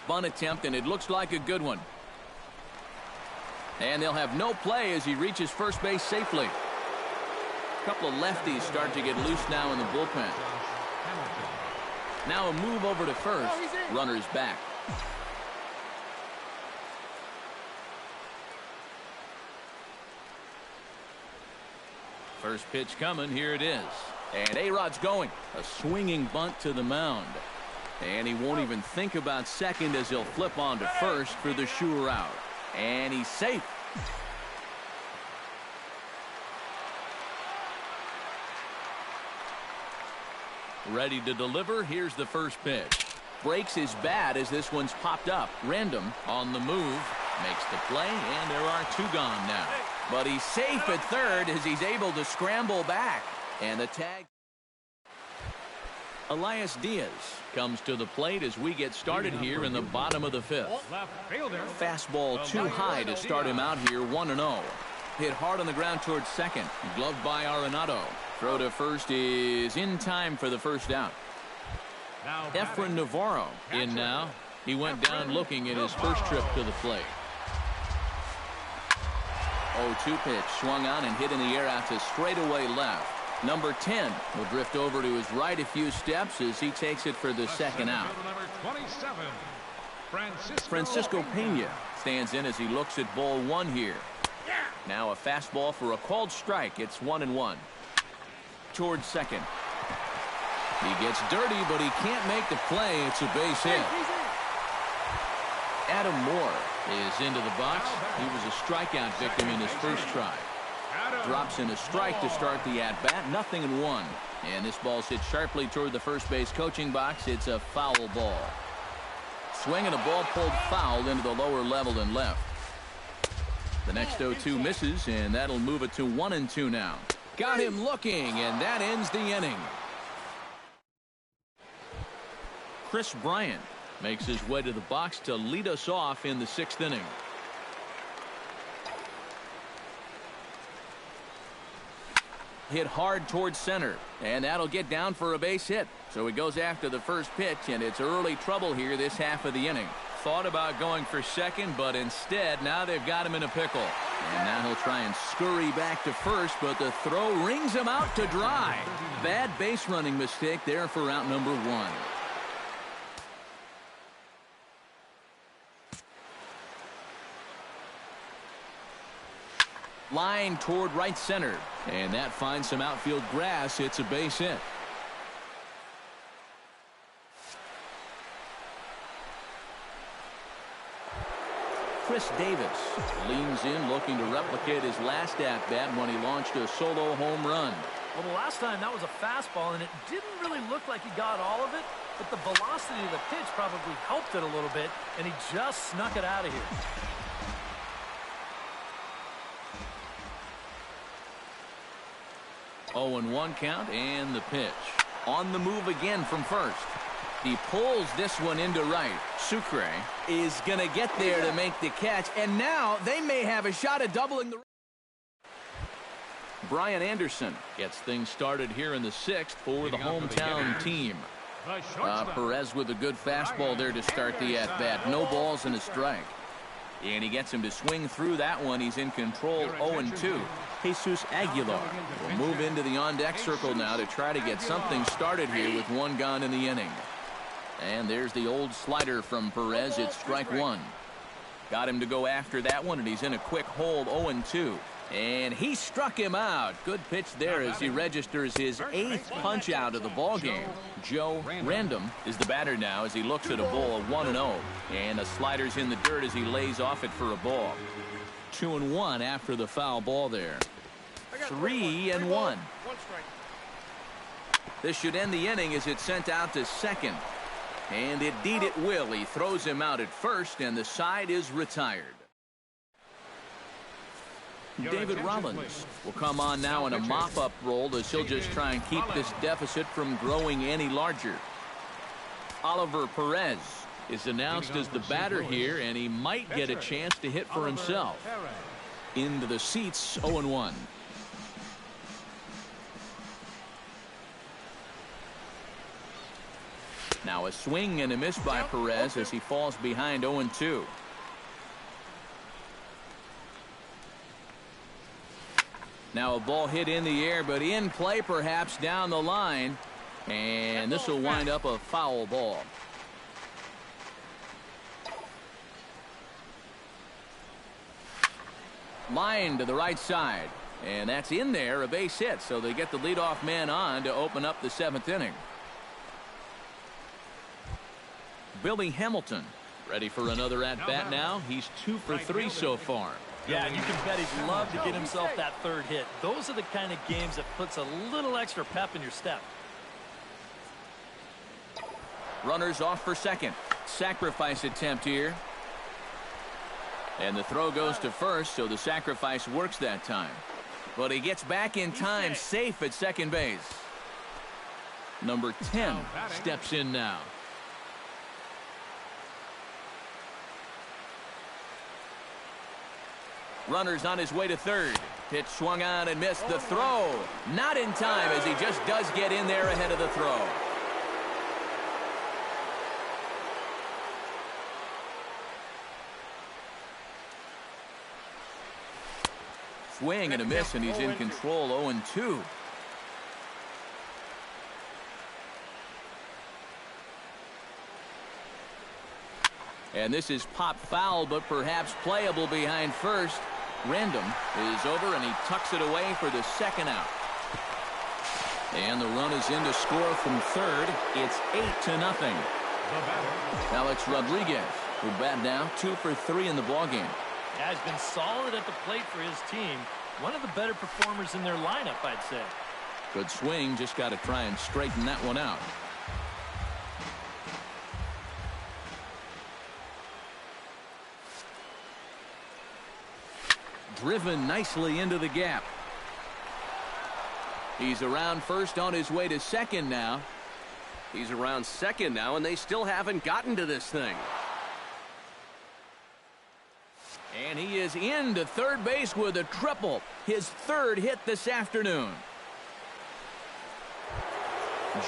Bunt attempt, and it looks like a good one. And they'll have no play as he reaches first base safely. A couple of lefties start to get loose now in the bullpen. Now a move over to first. Runner's back. First pitch coming. Here it is. And A-Rod's going. A swinging bunt to the mound. And he won't even think about second as he'll flip on to first for the sure out. And he's safe. Ready to deliver. Here's the first pitch. breaks his bat as this one's popped up. Random on the move. Makes the play, and there are 2 gone now. But he's safe at third as he's able to scramble back. And the tag. Elias Diaz comes to the plate as we get started here in the bottom of the 5th. Left fielder. Fastball too high to start him out here 1-0. Hit hard on the ground towards second. Gloved by Arenado. Throw to first is in time for the first out. Now Efren Navarro in now. He went down looking at his first trip to the plate. 0-2 pitch swung on and hit in the air out to straightaway left. Number 10 will drift over to his right a few steps as he takes it for the second out. Number 27, Francisco Pena stands in as he looks at ball 1 here. Now a fastball for a called strike. It's 1-1. Towards second. He gets dirty, but he can't make the play. It's a base hit. Adam Moore is into the box. He was a strikeout victim in his first try. Drops in a strike to start the at-bat. 0-1. And this ball's hit sharply toward the first base coaching box. It's a foul ball. Swing and a ball pulled foul into the lower level and left. The next 0-2 misses, and that'll move it to 1-2 now. Got him looking, and that ends the inning. Chris Bryant makes his way to the box to lead us off in the 6th inning. Hit hard towards center, and that'll get down for a base hit. So he goes after the first pitch, and it's early trouble here this half of the inning. Thought about going for second, but instead now they've got him in a pickle. And now he'll try and scurry back to first, but the throw rings him out to dry. Bad base running mistake there for out number 1. Line toward right center, and that finds some outfield grass. It's a base hit. Chris Davis leans in, looking to replicate his last at-bat when he launched a solo home run. Well, the last time that was a fastball, and it didn't really look like he got all of it, but the velocity of the pitch probably helped it a little bit, and he just snuck it out of here. Oh, and 1 count, and the pitch. On the move again from first. He pulls this one into right. Sucre is going to get there to make the catch, and now they may have a shot at doubling the. Brian Anderson gets things started here in the 6th for the hometown team. Perez with a good fastball there to start the at-bat. No balls and a strike. And he gets him to swing through that one. He's in control. 0-2. Jesus Aguilar will move into the on-deck circle now to try to get something started here with 1 gone in the inning. And there's the old slider from Perez. It's strike 1. Got him to go after that one, and he's in a quick hold. 0-2. And he struck him out. Good pitch there as he registers his 8th punch out of the ball game. Joe Random is the batter now as he looks at a ball of 1-0. And the slider's in the dirt as he lays off it for a ball. 2-1 after the foul ball there. 3-1. This should end the inning as it's sent out to second. And indeed it will. He throws him out at first, and the side is retired. David Rollins will come on now in a mop-up role as he'll just try and keep this deficit from growing any larger. Oliver Perez is announced as the batter here, and he might get a chance to hit for himself. Into the seats, 0-1. Now a swing and a miss by Perez as he falls behind 0-2. Now a ball hit in the air, but in play perhaps down the line. And this will wind up a foul ball. Line to the right side. And that's in there, a base hit. So they get the leadoff man on to open up the 7th inning. Billy Hamilton ready for another at-bat now. He's 2 for 3 so far. Yeah, you can bet he'd love to get himself that 3rd hit. Those are the kind of games that puts a little extra pep in your step. Runners off for second. Sacrifice attempt here. And the throw goes to first, so the sacrifice works that time. But he gets back in time, safe at second base. Number 10 steps in now. Runner's on his way to third. Pitch swung on and missed. The throw not in time, as he just does get in there ahead of the throw. Swing and a miss, and he's in control. 0-2. And this is pop foul, but perhaps playable behind first. Random is over, and he tucks it away for the second out. And the run is in to score from third. It's 8-0. Alex Rodriguez will bat now, 2 for 3 in the ballgame. Yeah, he's been solid at the plate for his team. One of the better performers in their lineup, I'd say. Good swing, just got to try and straighten that one out. Driven nicely into the gap. He's around first, on his way to second now. He's around second now, and they still haven't gotten to this thing. And he is into third base with a triple. His third hit this afternoon.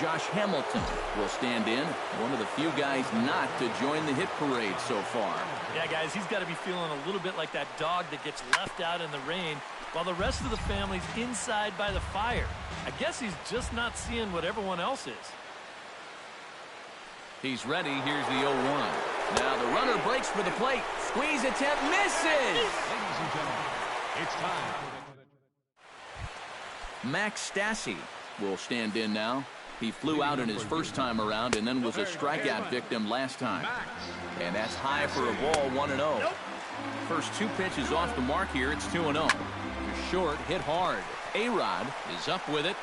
Josh Hamilton will stand in. One of the few guys not to join the hit parade so far. Yeah, guys, he's got to be feeling a little bit like that dog that gets left out in the rain while the rest of the family's inside by the fire. I guess he's just not seeing what everyone else is. He's ready. Here's the 0-1. Now the runner breaks for the plate. Squeeze attempt, misses! Ladies and gentlemen, it's time. Max Stassi will stand in now. He flew out in his first time around and then was a strikeout victim last time. And that's high for a ball, 1-0. First 2 pitches off the mark here. It's 2-0. Short, hit hard. A-Rod is up with it.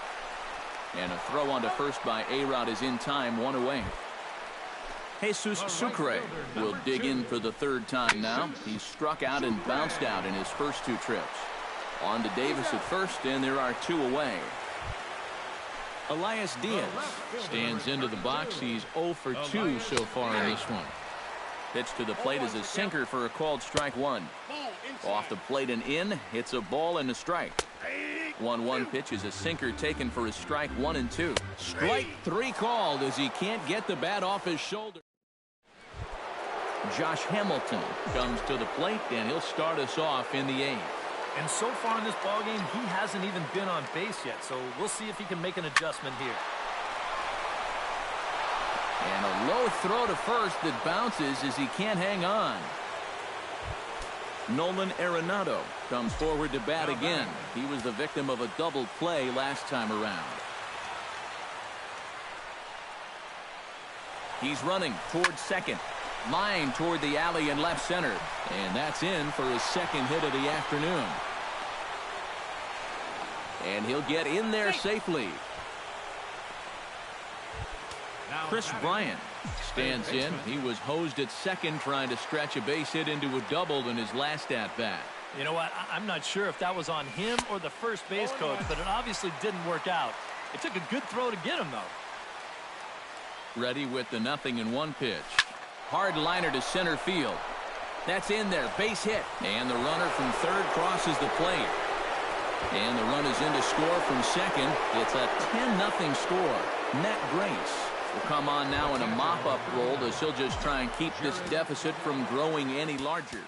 And a throw onto first by A-Rod is in time, 1 away. Jesus Sucre will dig in for the third time now. He struck out and bounced out in his first 2 trips. On to Davis at first, and there are 2 away. Elias Diaz stands into the box. He's 0 for 2 so far in this one. Pitch to the plate is a sinker for a called strike 1. Off the plate and in. It's a ball and a strike. 1-1 pitch is a sinker taken for a strike 1 and 2. Strike 3 called as he can't get the bat off his shoulder. Josh Hamilton comes to the plate, and he'll start us off in the 8th. And so far in this ballgame, he hasn't even been on base yet, so we'll see if he can make an adjustment here. And a low throw to first that bounces as he can't hang on. Nolan Arenado comes forward to bat again. He was the victim of a double play last time around. He's running toward second. Line toward the alley in left center. And that's in for his second hit of the afternoon. And he'll get in there safely. Chris Bryant stands in. He was hosed at second trying to stretch a base hit into a double in his last at-bat. You know what? I'm not sure if that was on him or the first base coach, but it obviously didn't work out. It took a good throw to get him, though. Ready with the 0-1 pitch. Hard liner to center field. That's in there. Base hit. And the runner from third crosses the plate. And the run is in to score from second. It's a 10-0 score. Matt Grace will come on now in a mop-up role as he'll just try and keep this deficit from growing any larger.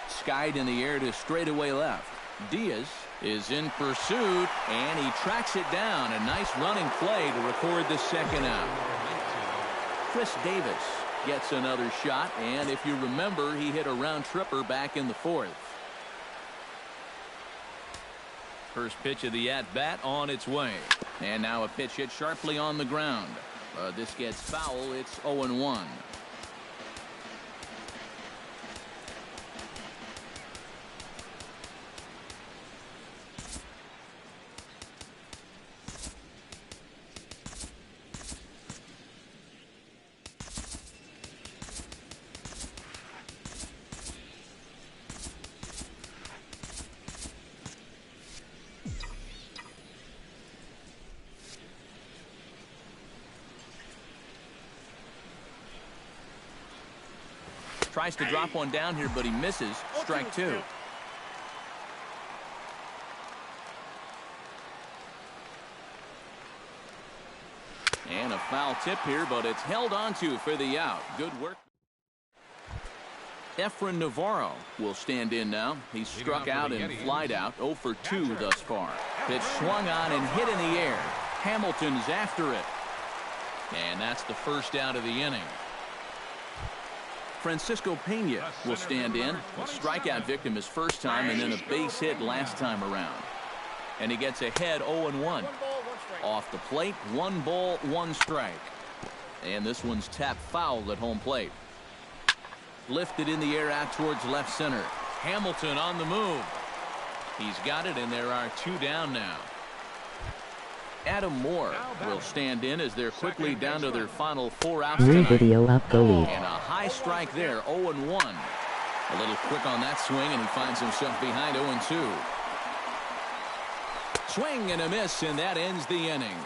Skied in the air to straightaway left. Diaz is in pursuit, and he tracks it down. A nice running play to record the second out. Chris Davis gets another shot, and if you remember, he hit a round tripper back in the 4th. First pitch of the at-bat on its way. And now a pitch hit sharply on the ground. This gets foul. It's 0-1. Tries to drop one down here, but he misses. Strike two. And a foul tip here, but it's held onto for the out. Good work. Efrain Navarro will stand in now. He's struck out and flied out. 0 for 2 thus far. Pitch swung on and hit in the air. Hamilton's after it. And that's the first out of the inning. Francisco Pena will stand in. A strikeout victim his first time and then a base hit last time around. And he gets ahead 0-1. Off the plate, 1 ball, 1 strike. And this one's tapped foul at home plate. Lifted in the air out towards left center. Hamilton on the move. He's got it, and there are 2 down now. Adam Moore will stand in as they're quickly down to their final 4 outs tonight. Video up the lead. And a high strike there, 0-1. A little quick on that swing, and he finds himself behind 0-2. Swing and a miss, and that ends the inning.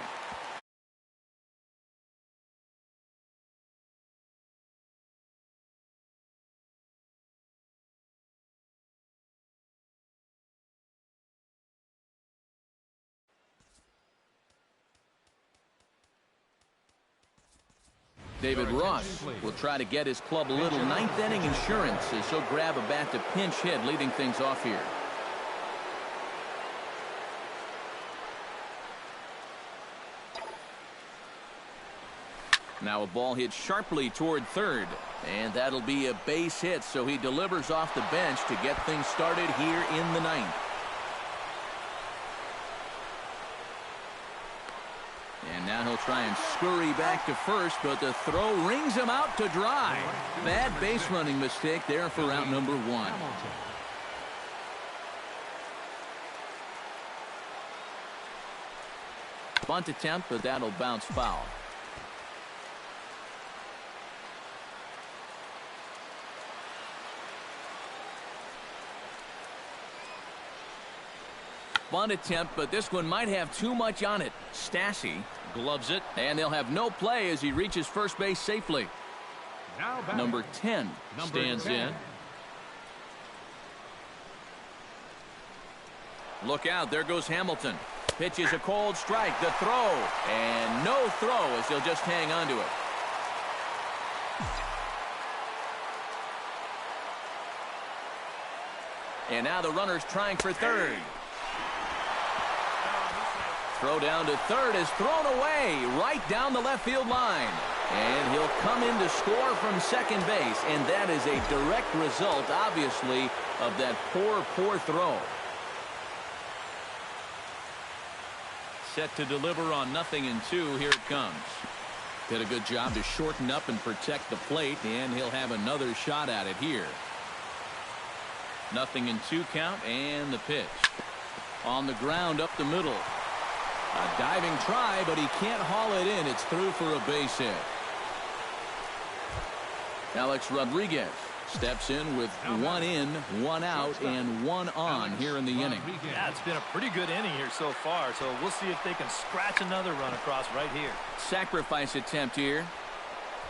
David Ross will try to get his club a little ninth inning insurance as he'll grab a bat to pinch hit, leading things off here. Now a ball hit sharply toward third, and that'll be a base hit, so he delivers off the bench to get things started here in the ninth. And now he'll try and scurry back to first, but the throw rings him out to dry. Bad base running mistake there for out number 1. Bunt attempt, but that'll bounce foul. Bunt attempt, but this one might have too much on it. Stassi gloves it, and they'll have no play as he reaches first base safely. Number 10 stands in. Look out, there goes Hamilton. Pitches a cold strike, the throw, and no throw as he'll just hang on to it. And now the runner's trying for third. Throw down to third is thrown away right down the left field line. And he'll come in to score from second base. And that is a direct result, obviously, of that poor throw. Set to deliver on 0-2. Here it comes. Did a good job to shorten up and protect the plate. And he'll have another shot at it here. 0-2 count and the pitch. On the ground up the middle. A diving try, but he can't haul it in. It's through for a base hit. Alex Rodriguez steps in with 1 in, 1 out, and 1 on here in the inning. Yeah, it's been a pretty good inning here so far, so we'll see if they can scratch another run across right here. Sacrifice attempt here.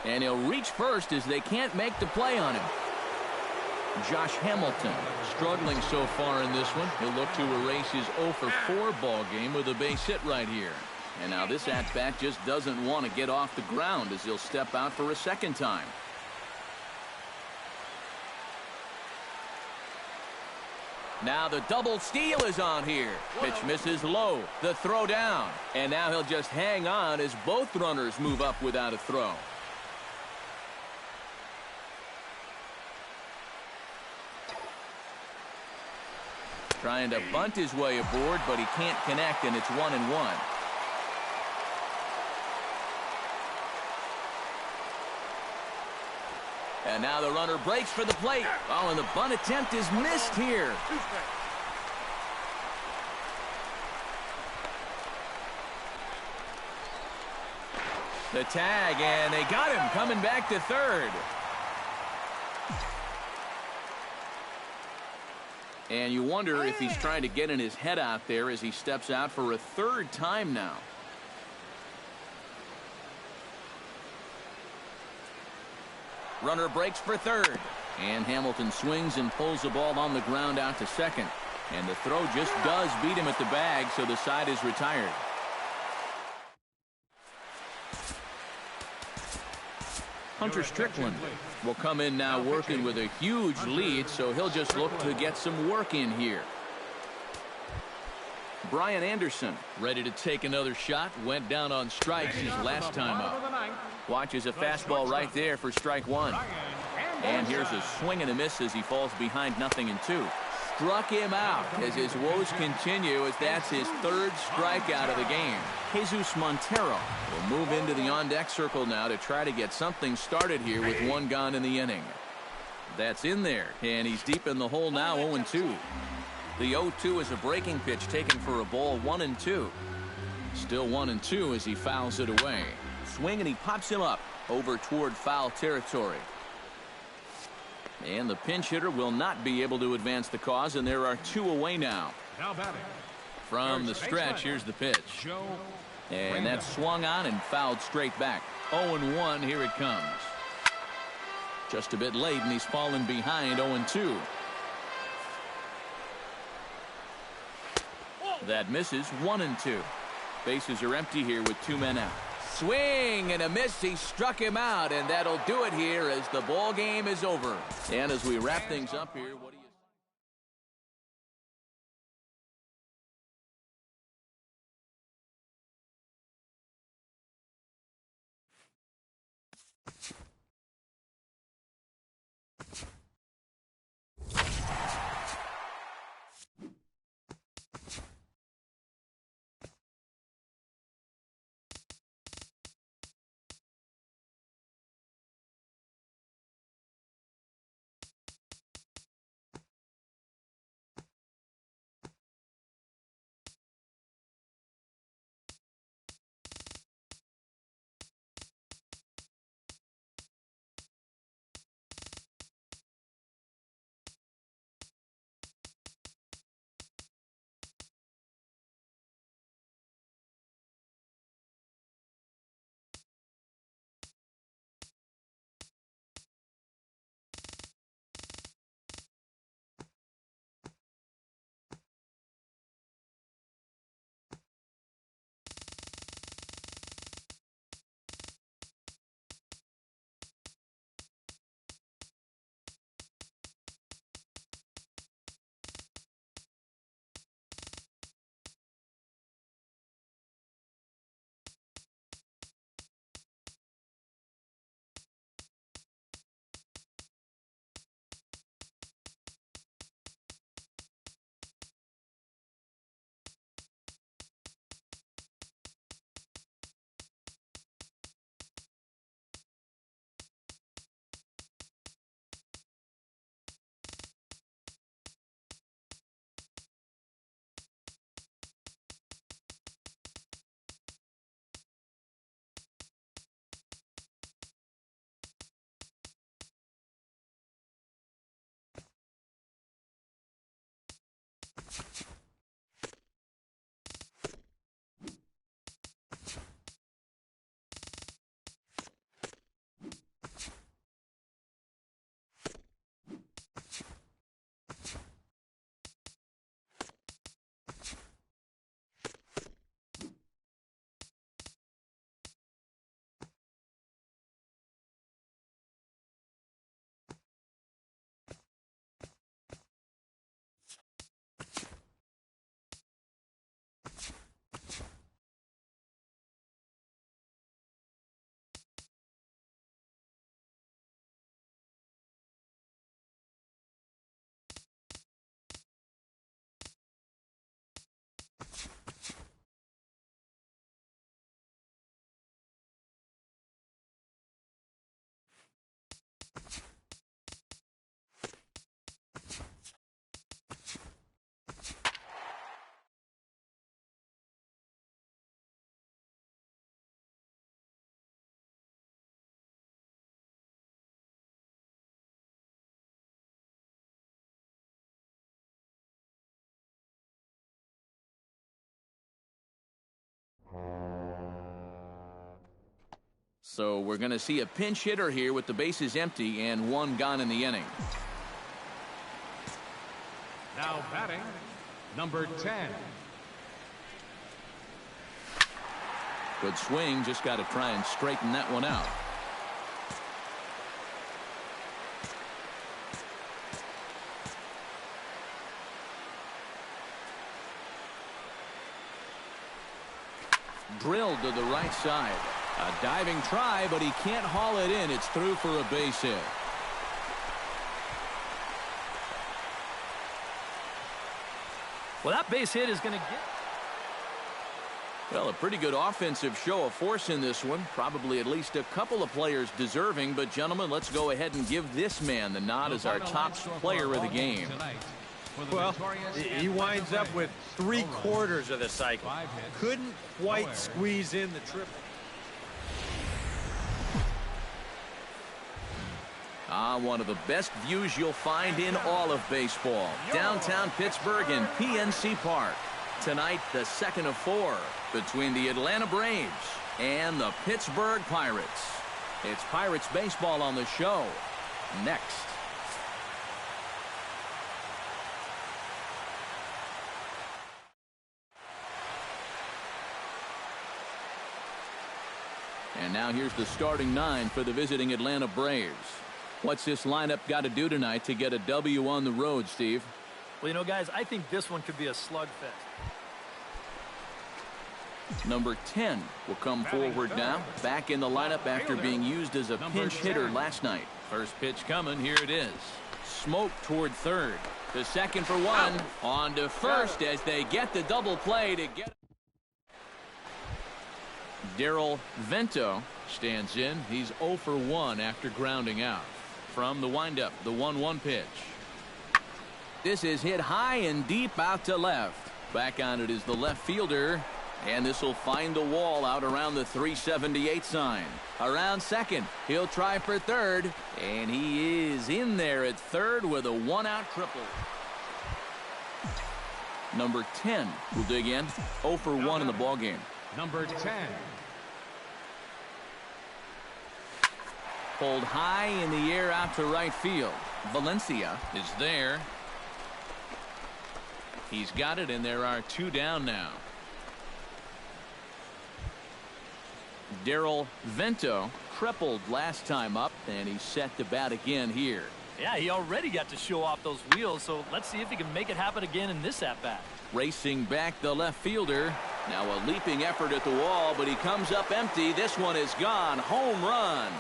And he'll reach first as they can't make the play on him. Josh Hamilton struggling so far in this one. He'll look to erase his 0 for 4 ball game with a base hit right here. And now this at-bat just doesn't want to get off the ground as he'll step out for a second time. Now the double steal is on here. Pitch misses low. The throw down. And now he'll just hang on as both runners move up without a throw. Trying to bunt his way aboard, but he can't connect, and it's 1-1. And now the runner breaks for the plate. Oh, and the bunt attempt is missed here. The tag, and they got him coming back to third. And you wonder if he's trying to get in his head out there as he steps out for a third time now. Runner breaks for third. And Hamilton swings and pulls the ball on the ground out to second. And the throw just does beat him at the bag, so the side is retired. Hunter Strickland will come in now working with a huge lead, so he'll just look to get some work in here. Brian Anderson ready to take another shot. Went down on strikes his last time up. Watches a fastball right there for strike one. And here's a swing and a miss as he falls behind 0-2. Struck him out as his woes continue, as that's his third strikeout of the game. Jesus Montero will move into the on-deck circle now to try to get something started here with one gone in the inning. That's in there, and he's deep in the hole now, 0-2. The 0-2 is a breaking pitch taken for a ball, 1-2. Still 1-2 as he fouls it away. Swing, and he pops him up over toward foul territory. And the pinch hitter will not be able to advance the cause, and there are two away now. From the stretch, here's the pitch. And that's swung on and fouled straight back. 0-1, here it comes. Just a bit late, and he's fallen behind 0-2. That misses, 1-2. Bases are empty here with two men out. Swing and a miss. He struck him out, and that'll do it here as the ball game is over. And as we wrap things up here, what do you... So we're going to see a pinch hitter here with the bases empty and one gone in the inning. Now batting, number 10. Good swing, just got to try and straighten that one out. Drilled to the right side. A diving try, but he can't haul it in. It's through for a base hit. Well, that base hit is going to get... Well, a pretty good offensive show of force in this one. Probably at least a couple of players deserving. But, gentlemen, let's go ahead and give this man the nod as our top player of the game. Well, he winds up with 3/4 of the cycle. Couldn't quite squeeze in the triple. One of the best views you'll find in all of baseball. Downtown Pittsburgh and PNC Park. Tonight, the second of 4 between the Atlanta Braves and the Pittsburgh Pirates. It's Pirates baseball on the show. Next. And now here's the starting 9 for the visiting Atlanta Braves. What's this lineup got to do tonight to get a W on the road, Steve? Well, you know, guys, I think this one could be a slugfest. Number 10 will come forward now. Back in the lineup after being used as a pinch hitter last night. First pitch coming. Here it is. Smoke toward third. The second for one. On to first as they get the double play to get. Daryl Vento stands in. He's 0 for 1 after grounding out. From the windup, the 1-1 pitch. This is hit high and deep out to left. Back on it is the left fielder. And this will find the wall out around the 378 sign. Around second. He'll try for third. And he is in there at third with a 1-out triple. Number 10 will dig in. 0 for 1 in the ballgame. Number 10. Pulled high in the air out to right field. Valencia is there. He's got it, and there are 2 down now. Daryl Vento tripled last time up, and he's set to bat again here. Yeah, he already got to show off those wheels, so let's see if he can make it happen again in this at-bat. Racing back the left fielder. Now a leaping effort at the wall, but he comes up empty. This one is gone. Home run.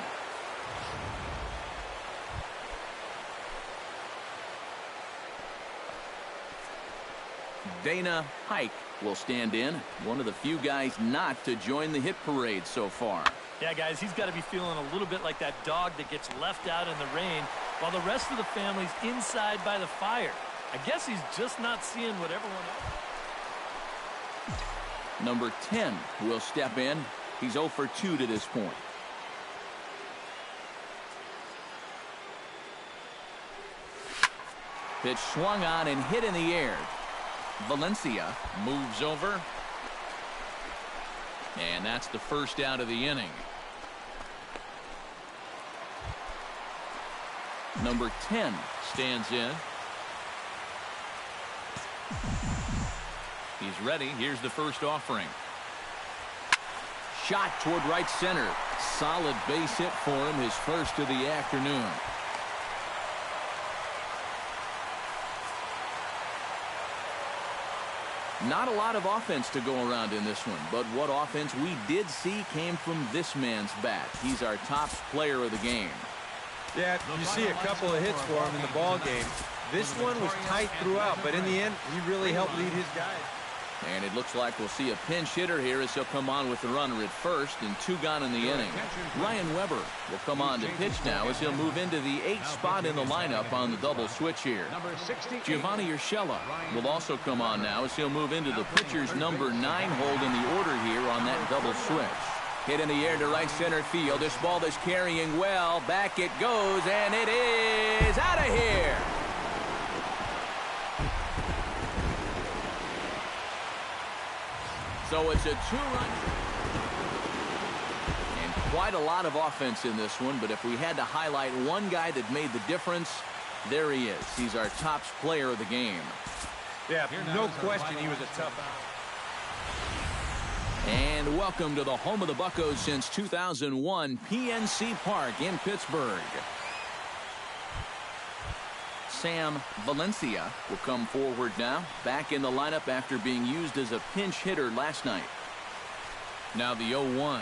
Dana Pike will stand in. One of the few guys not to join the hit parade so far. Yeah, guys, he's got to be feeling a little bit like that dog that gets left out in the rain while the rest of the family's inside by the fire. I guess he's just not seeing what everyone else. Number 10 will step in. He's 0 for 2 to this point. Pitch swung on and hit in the air. Valencia moves over. And that's the first out of the inning. Number 10 stands in. He's ready. Here's the first offering. Shot toward right center. Solid base hit for him, his first of the afternoon. Not a lot of offense to go around in this one, but what offense we did see came from this man's bat. He's our top player of the game. Yeah, you see a couple of hits for him in the ball game. This one was tight throughout, but in the end, he really helped lead his guys. And it looks like we'll see a pinch hitter here as he'll come on with the runner at first and 2 gone in the inning. Ryan Weber will come on to pitch now as he'll move into the 8th spot in the lineup on the double switch here. Giovanni Urshela will also come on now as he'll move into the pitcher's number 9 hold in the order here on that double switch. Hit in the air to right center field. This ball is carrying well. Back it goes, and it is out of here. So it's a 2-run. And quite a lot of offense in this one, but if we had to highlight one guy that made the difference, there he is. He's our top player of the game. Yeah, no question he was a tough out. And welcome to the home of the Buccos since 2001, PNC Park in Pittsburgh. Sam Valencia will come forward now, back in the lineup after being used as a pinch hitter last night. Now the 0-1.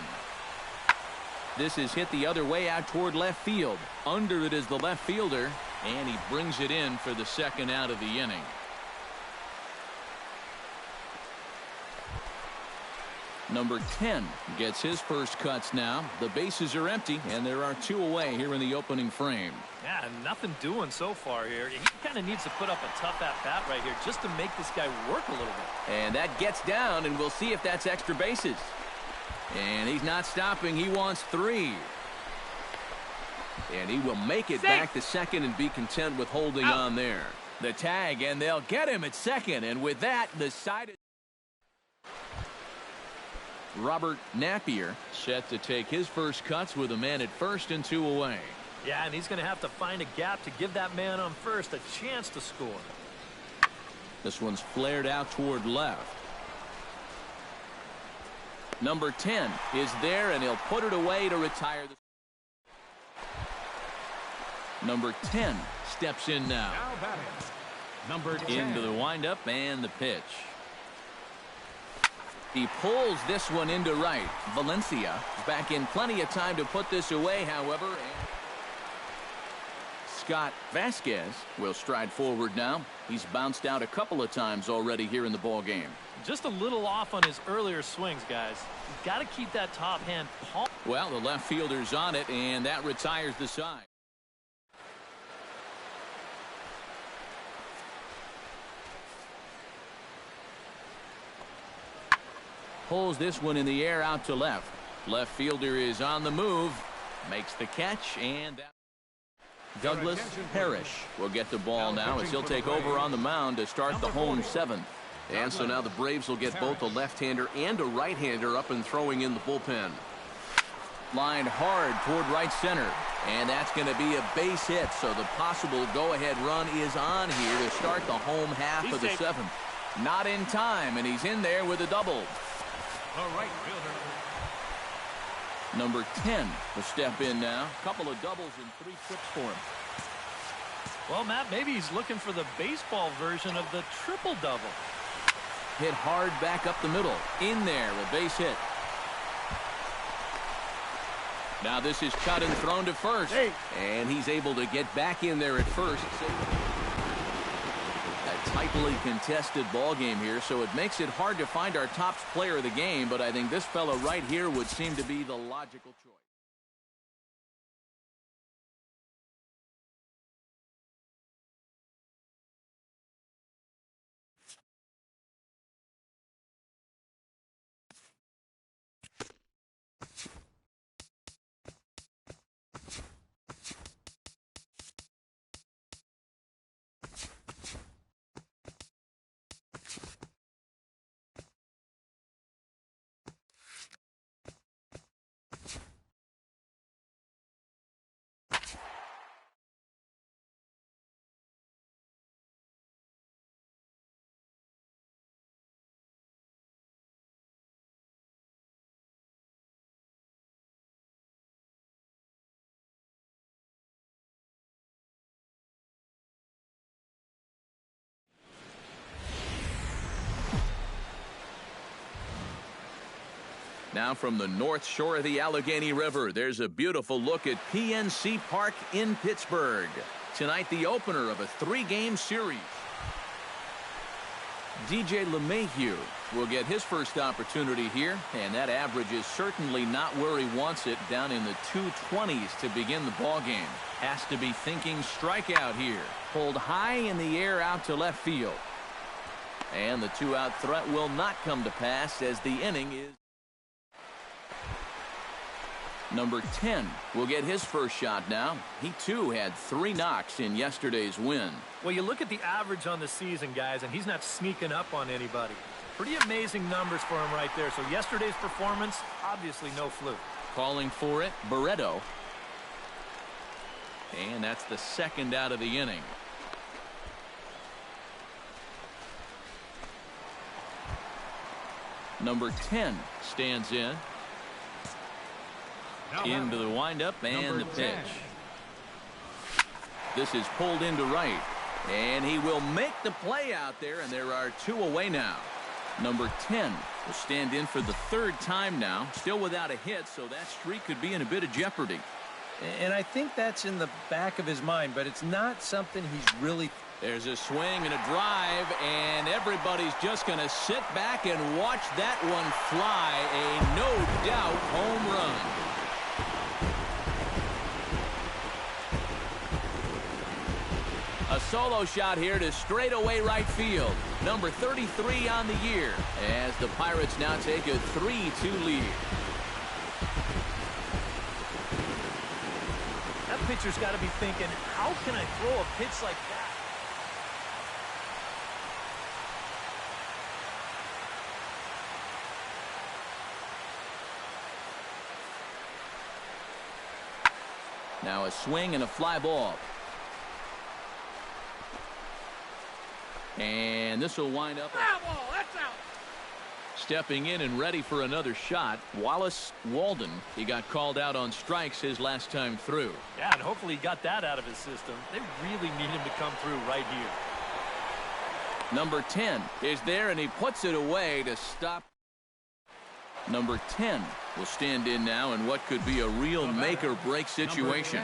This is hit the other way out toward left field. Under it is the left fielder, and he brings it in for the second out of the inning. Number 10 gets his first cuts now. The bases are empty, and there are 2 away here in the opening frame. Yeah, nothing doing so far here. He kind of needs to put up a tough at-bat right here just to make this guy work a little bit. And that gets down, and we'll see if that's extra bases. And he's not stopping. He wants 3. And he will make it back to second and be content with holding on there. The tag, and they'll get him at second. And with that, the side is Robert Napier set to take his first cuts with a man at first and 2 away. Yeah, and he's going to have to find a gap to give that man on first a chance to score. This one's flared out toward left. Number 10 is there, and he'll put it away to retire. Number 10 steps in now. Now batting, number 10. Into the windup and the pitch. He pulls this one into right. Valencia is back in plenty of time to put this away, however. And Scott Vasquez will stride forward now. He's bounced out a couple of times already here in the ball game. Just a little off on his earlier swings, guys. You've got to keep that top hand palm. Well, the left fielder's on it, and that retires the side. Pulls this one in the air out to left. Left fielder is on the move. Makes the catch, and Douglas Parrish will get the ball now as he'll take over on the mound to start the home 7th. And so now the Braves will get both a left-hander and a right-hander up and throwing in the bullpen. Lined hard toward right center. And that's going to be a base hit. So the possible go-ahead run is on here to start the home half of the 7th. Not in time, and he's in there with a double. All right, fielder. Number 10 will step in now. Couple of doubles and 3 trips for him. Well, Matt, maybe he's looking for the baseball version of the triple-double. Hit hard back up the middle. In there, a base hit. Now this is cut and thrown to first. And he's able to get back in there at first. A tightly contested ball game here, so it makes it hard to find our top player of the game, but I think this fellow right here would seem to be the logical choice. Now from the north shore of the Allegheny River, there's a beautiful look at PNC Park in Pittsburgh. Tonight, the opener of a 3-game series. DJ LeMahieu will get his first opportunity here, and that average is certainly not where he wants it, down in the 220s to begin the ball game. Has to be thinking strikeout here. Pulled high in the air out to left field. And the 2-out threat will not come to pass as the inning is. Number 10 will get his first shot now. He, too, had 3 knocks in yesterday's win. Well, you look at the average on the season, guys, and he's not sneaking up on anybody. Pretty amazing numbers for him right there. So yesterday's performance, obviously no fluke. Calling for it, Barreto. And that's the second out of the inning. Number 10 stands in. Into the windup and the pitch. This is pulled into right. And he will make the play out there, and there are 2 away now. Number 10 will stand in for the 3rd time now. Still without a hit, so that streak could be in a bit of jeopardy. And I think that's in the back of his mind, but it's not something he's really... There's a swing and a drive, and everybody's just going to sit back and watch that one fly. A no-doubt home run. A solo shot here to straightaway right field. Number 33 on the year as the Pirates now take a 3-2 lead. That pitcher's got to be thinking, how can I throw a pitch like that? Now a swing and a fly ball. And this will wind up. That's out. Stepping in and ready for another shot, Wallace Walden. He got called out on strikes his last time through. Yeah, and hopefully he got that out of his system. They really need him to come through right here. Number 10 is there, and he puts it away to stop. Number 10 will stand in now in what could be a real make-or-break situation.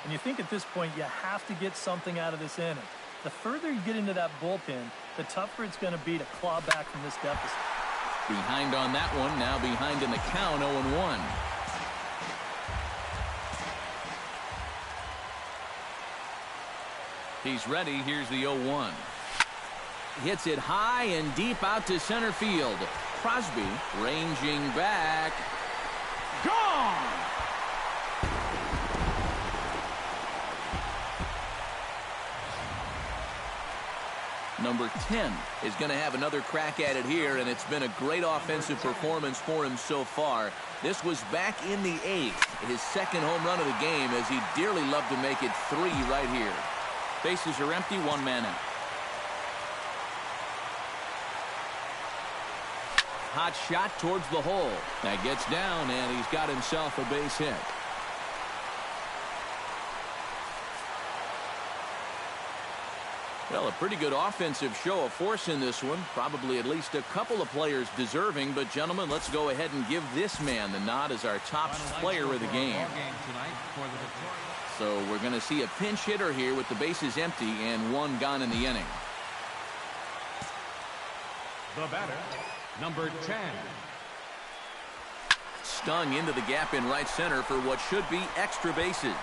And you think at this point you have to get something out of this inning. The further you get into that bullpen, the tougher it's going to be to claw back from this deficit. Behind on that one, now behind in the count, 0-1. He's ready. Here's the 0-1. Hits it high and deep out to center field. Crosby ranging back. Gone! Number 10 is going to have another crack at it here, and it's been a great offensive performance for him so far. This was back in the 8th, his second home run of the game, as he dearly loved to make it 3 right here. Bases are empty, 1 man out. Hot shot towards the hole. That gets down, and he's got himself a base hit. Well, a pretty good offensive show of force in this one. Probably at least a couple of players deserving. But, gentlemen, let's go ahead and give this man the nod as our top player of the game. So we're going to see a pinch hitter here with the bases empty and 1 gone in the inning. The batter, number 10. Stung into the gap in right center for what should be extra bases.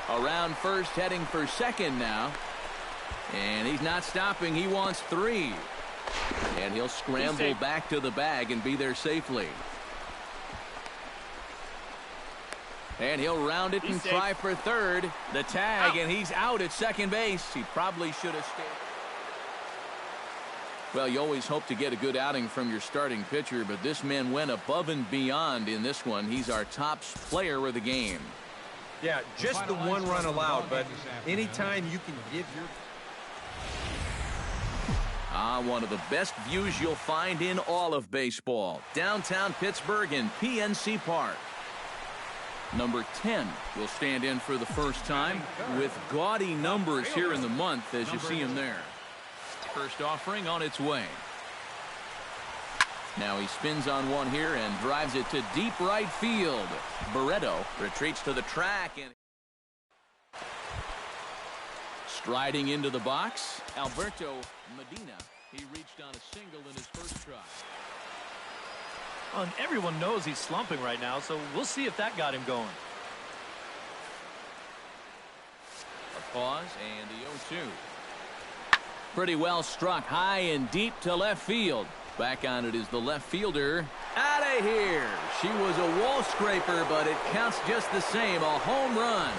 Around first, heading for second now. And he's not stopping. He wants 3. And he'll scramble back to the bag and be there safely. And he'll round it and try for third. The tag, and he's out at second base. He probably should have stayed. Well, you always hope to get a good outing from your starting pitcher, but this man went above and beyond in this one. He's our top player of the game. Yeah, just the 1 run allowed, but anytime you can give your... One of the best views you'll find in all of baseball. Downtown Pittsburgh in PNC Park. Number 10 will stand in for the first time with gaudy numbers here in the month, as you see him there. First offering on its way. Now he spins on one here and drives it to deep right field. Barreto retreats to the track and striding into the box. Alberto Medina. He reached on a single in his first try. And everyone knows he's slumping right now, so we'll see if that got him going. A pause and the 0-2. Pretty well struck high and deep to left field. Back on it is the left fielder. Out of here. She was a wall scraper, but it counts just the same. A home run.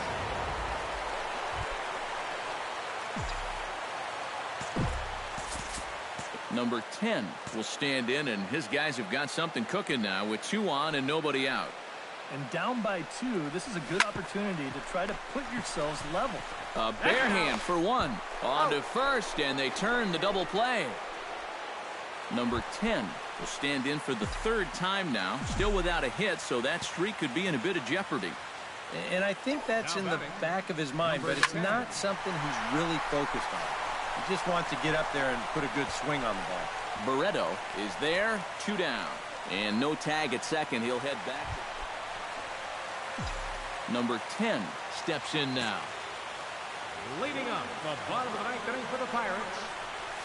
Number 10 will stand in, and his guys have got something cooking now with 2 on and nobody out. And down by 2, this is a good opportunity to try to put yourselves level. A bare hand for one. On to first, and they turn the double play. Number 10 will stand in for the 3rd time now. Still without a hit, so that streak could be in a bit of jeopardy. And I think that's in the back of his mind, but it's not something he's really focused on. He just wants to get up there and put a good swing on the ball. Barreto is there, 2 down. And no tag at second. He'll head back. Number 10 steps in now. Leading up the bottom of the 9th inning for the Pirates,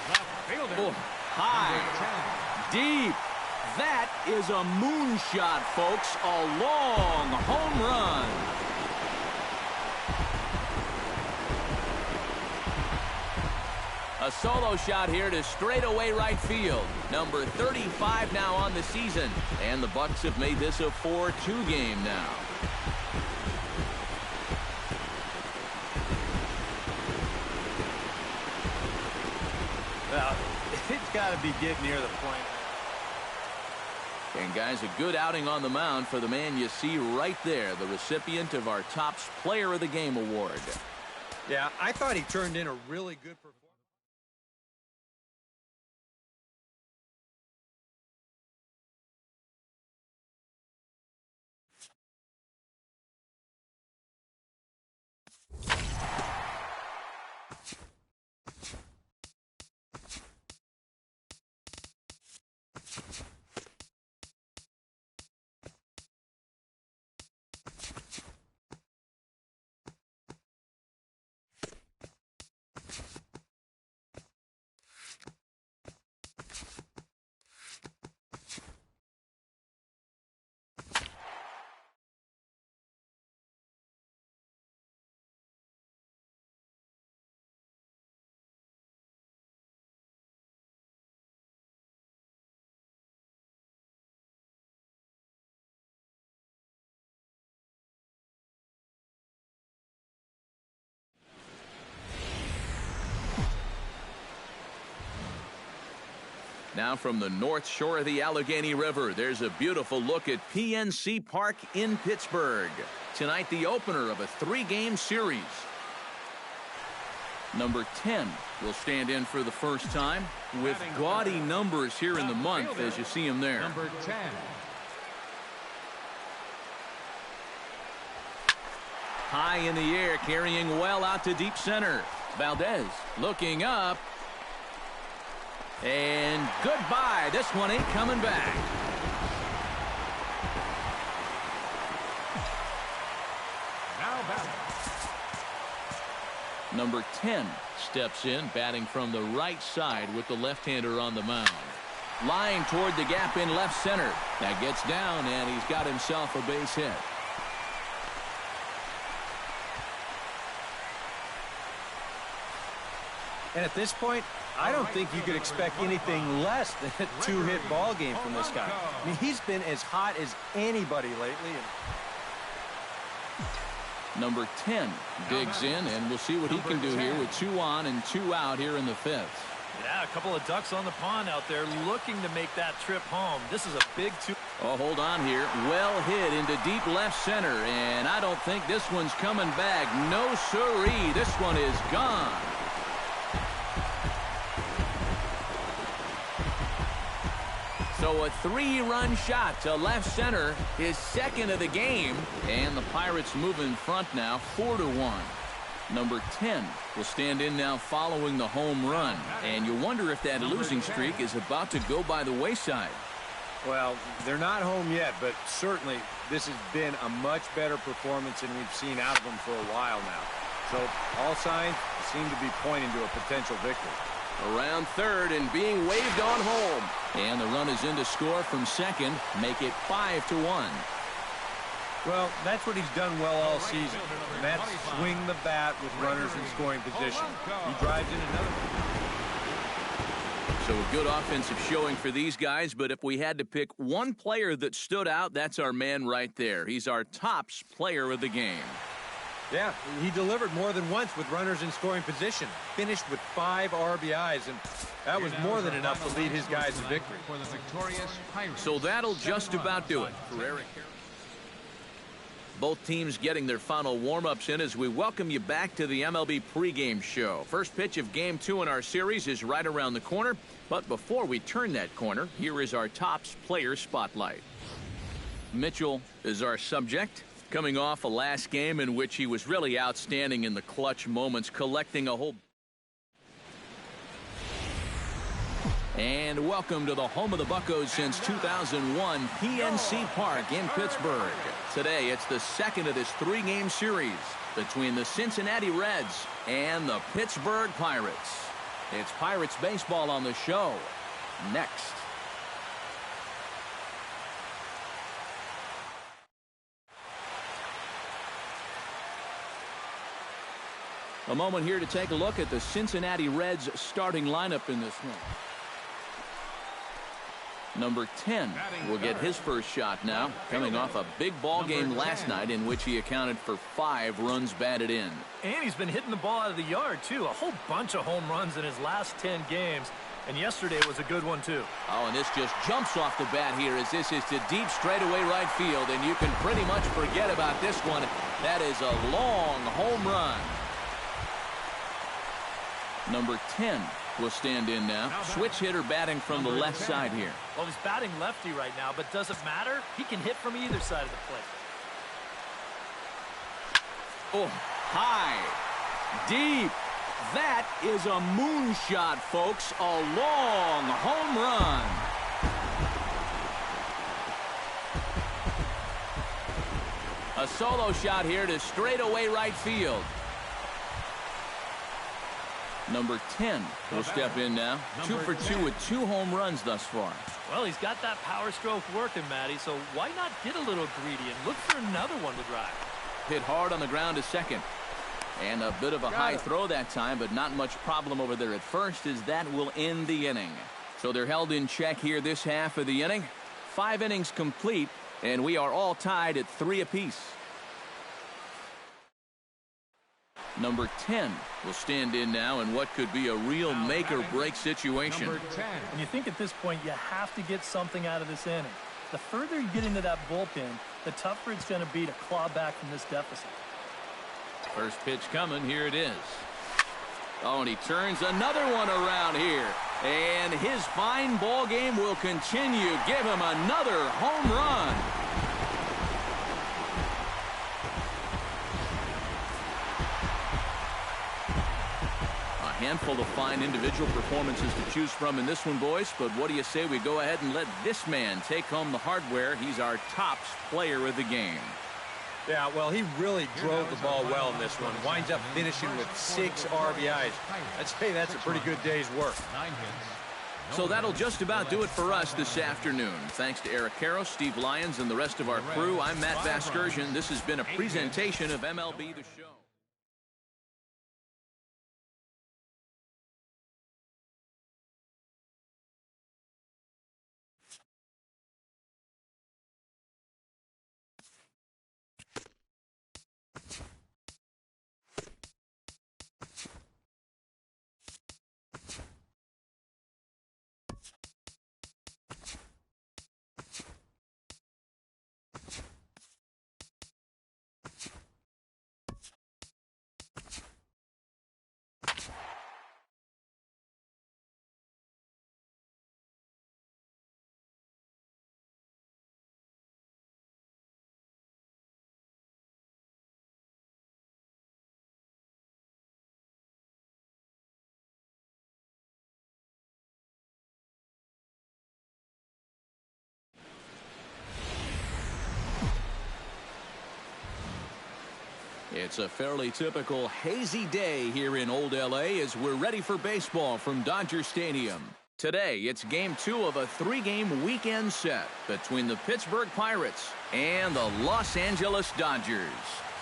left fielder. Oh, high, deep. That is a moonshot, folks. A long home run. A solo shot here to straightaway right field. Number 35 now on the season. And the Bucks have made this a 4-2 game now. Well, it's got to be getting near the point. And guys, a good outing on the mound for the man you see right there, the recipient of our Topps Player of the Game award. Yeah, I thought he turned in a really good performance. Now from the north shore of the Allegheny River, there's a beautiful look at PNC Park in Pittsburgh. Tonight, the opener of a 3-game series. Number 10 will stand in for the first time with gaudy numbers here in the month, as you see him there. Number 10. High in the air, carrying well out to deep center. Valdez looking up. And goodbye. This one ain't coming back. Now batting. Number 10 steps in, batting from the right side with the left-hander on the mound. Line toward the gap in left center. That gets down, and he's got himself a base hit. And at this point, I don't think you could expect anything less than a 2-hit ball game from this guy. I mean, he's been as hot as anybody lately. Number 10 digs in, and we'll see what he can do here with 2 on and 2 out here in the 5th. Yeah, a couple of ducks on the pond out there looking to make that trip home. This is a big 2. Oh, hold on here. Well hit into deep left center, and I don't think this one's coming back. No siree. This one is gone. So a 3-run shot to left center, his second of the game, and the Pirates move in front now 4-1. Number 10 will stand in now following the home run, and you wonder if that losing streak is about to go by the wayside. Well, they're not home yet, but certainly this has been a much better performance than we've seen out of them for a while now. So all signs seem to be pointing to a potential victory. Around third and being waved on home. And the run is in to score from second, make it 5-1. Well, that's what he's done well all season, and that's swing the bat with runners in scoring position. He drives in another one. So a good offensive showing for these guys, but if we had to pick one player that stood out, that's our man right there. He's our Topps Player of the Game. Yeah, he delivered more than once with runners in scoring position. Finished with 5 RBIs, and that was more than enough to lead his guys to victory. For the victorious Pirates. So that'll just about do it for Eric. Both teams getting their final warm-ups in as we welcome you back to the MLB pregame show. First pitch of Game 2 in our series is right around the corner. But before we turn that corner, here is our Topps player spotlight. Mitchell is our subject, coming off a last game in which he was really outstanding in the clutch moments, collecting a whole... And welcome to the home of the Buccos since 2001, PNC Park in Pittsburgh. Today, it's the second of this three-game series between the Cincinnati Reds and the Pittsburgh Pirates. It's Pirates baseball on the show. Next. A moment here to take a look at the Cincinnati Reds starting lineup in this one. Number 10 will get his first shot now, coming off a big ball game last night in which he accounted for 5 runs batted in. And he's been hitting the ball out of the yard, too. A whole bunch of home runs in his last 10 games. And yesterday was a good one, too. Oh, and this just jumps off the bat here as this is to deep straightaway right field. And you can pretty much forget about this one. That is a long home run. Number 10 will stand in now. Switch hitter batting from the left side here. Well, he's batting lefty right now, but does it matter? He can hit from either side of the plate. Oh, high, deep. That is a moonshot, folks. A long home run. A solo shot here to straightaway right field. Number 10 will step in now. 2 for 2 with 2 home runs thus far. Well, he's got that power stroke working, Matty, so why not get a little greedy and look for another one to drive? Hit hard on the ground to second. And a bit of a high throw that time, but not much problem over there at first, as that will end the inning. So they're held in check here this half of the inning. 5 innings complete, and we are all tied at 3 apiece. Number 10 will stand in now in what could be a real make-or-break situation. And you think at this point you have to get something out of this inning. The further you get into that bullpen, the tougher it's going to be to claw back from this deficit. First pitch coming. Here it is. Oh, and he turns another one around here. And his fine ball game will continue. Give him another home run. Handful of fine individual performances to choose from in this one, boys, but what do you say we go ahead and let this man take home the hardware? He's our Topps player of the game. Yeah, well, he really drove the ball well in this one. Winds up finishing with 6 RBIs. I'd say that's a pretty good day's work. So that'll just about do it for us this afternoon. Thanks to Eric Karros, Steve Lyons, and the rest of our crew. I'm Matt Vasgersian. This has been a presentation of MLB The Show. It's a fairly typical hazy day here in Old LA as we're ready for baseball from Dodger Stadium. Today, it's Game 2 of a 3-game weekend set between the Pittsburgh Pirates and the Los Angeles Dodgers.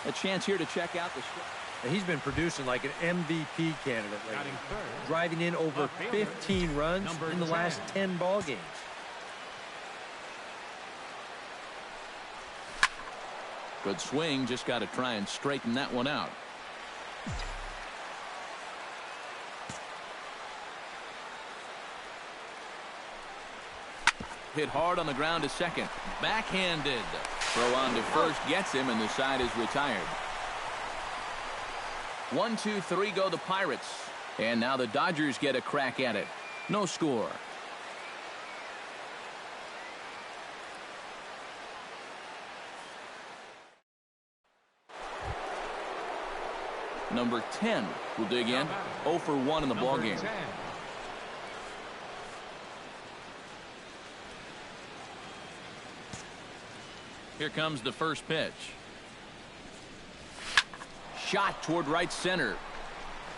A chance here to check out the... He's been producing like an MVP candidate lately, driving in over 15 runs in the last 10 ball games. Good swing, just got to try and straighten that one out. Hit hard on the ground to second. Backhanded. Throw on to first gets him, and the side is retired. 1, 2, 3 go the Pirates. And now the Dodgers get a crack at it. No score. Number 10 will dig in. 0 for 1 in the ballgame. Here comes the first pitch. Shot toward right center.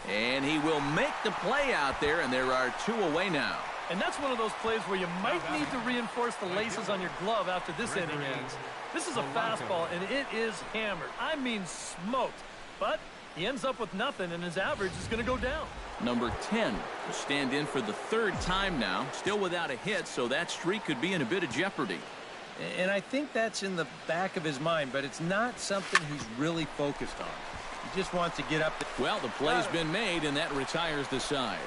And he will make the play out there, and there are 2 away now. And that's one of those plays where you might need to reinforce the laces on your glove after this inning ends. This is a fastball, and it is hammered. I mean smoked. But he ends up with nothing, and his average is going to go down. Number 10 will stand in for the 3rd time now. Still without a hit, so that streak could be in a bit of jeopardy. And I think that's in the back of his mind, but it's not something he's really focused on. He just wants to get up. Well, the play's been made, and that retires the side.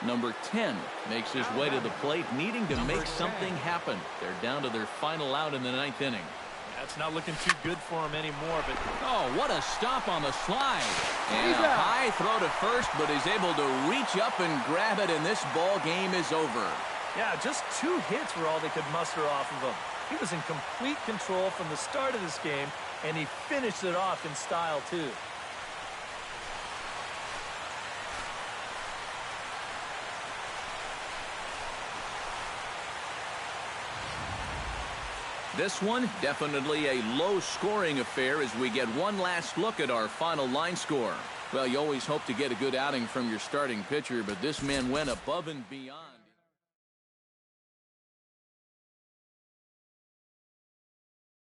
Number 10 makes his way to the plate, needing to make something happen. They're down to their final out in the 9th inning. That's not looking too good for him anymore. But oh, what a stop on the slide. And a high throw to first, but he's able to reach up and grab it, and this ball game is over. Yeah, just 2 hits were all they could muster off of him. He was in complete control from the start of this game, and he finished it off in style, too. This one, definitely a low-scoring affair as we get one last look at our final line score. Well, you always hope to get a good outing from your starting pitcher, but this man went above and beyond.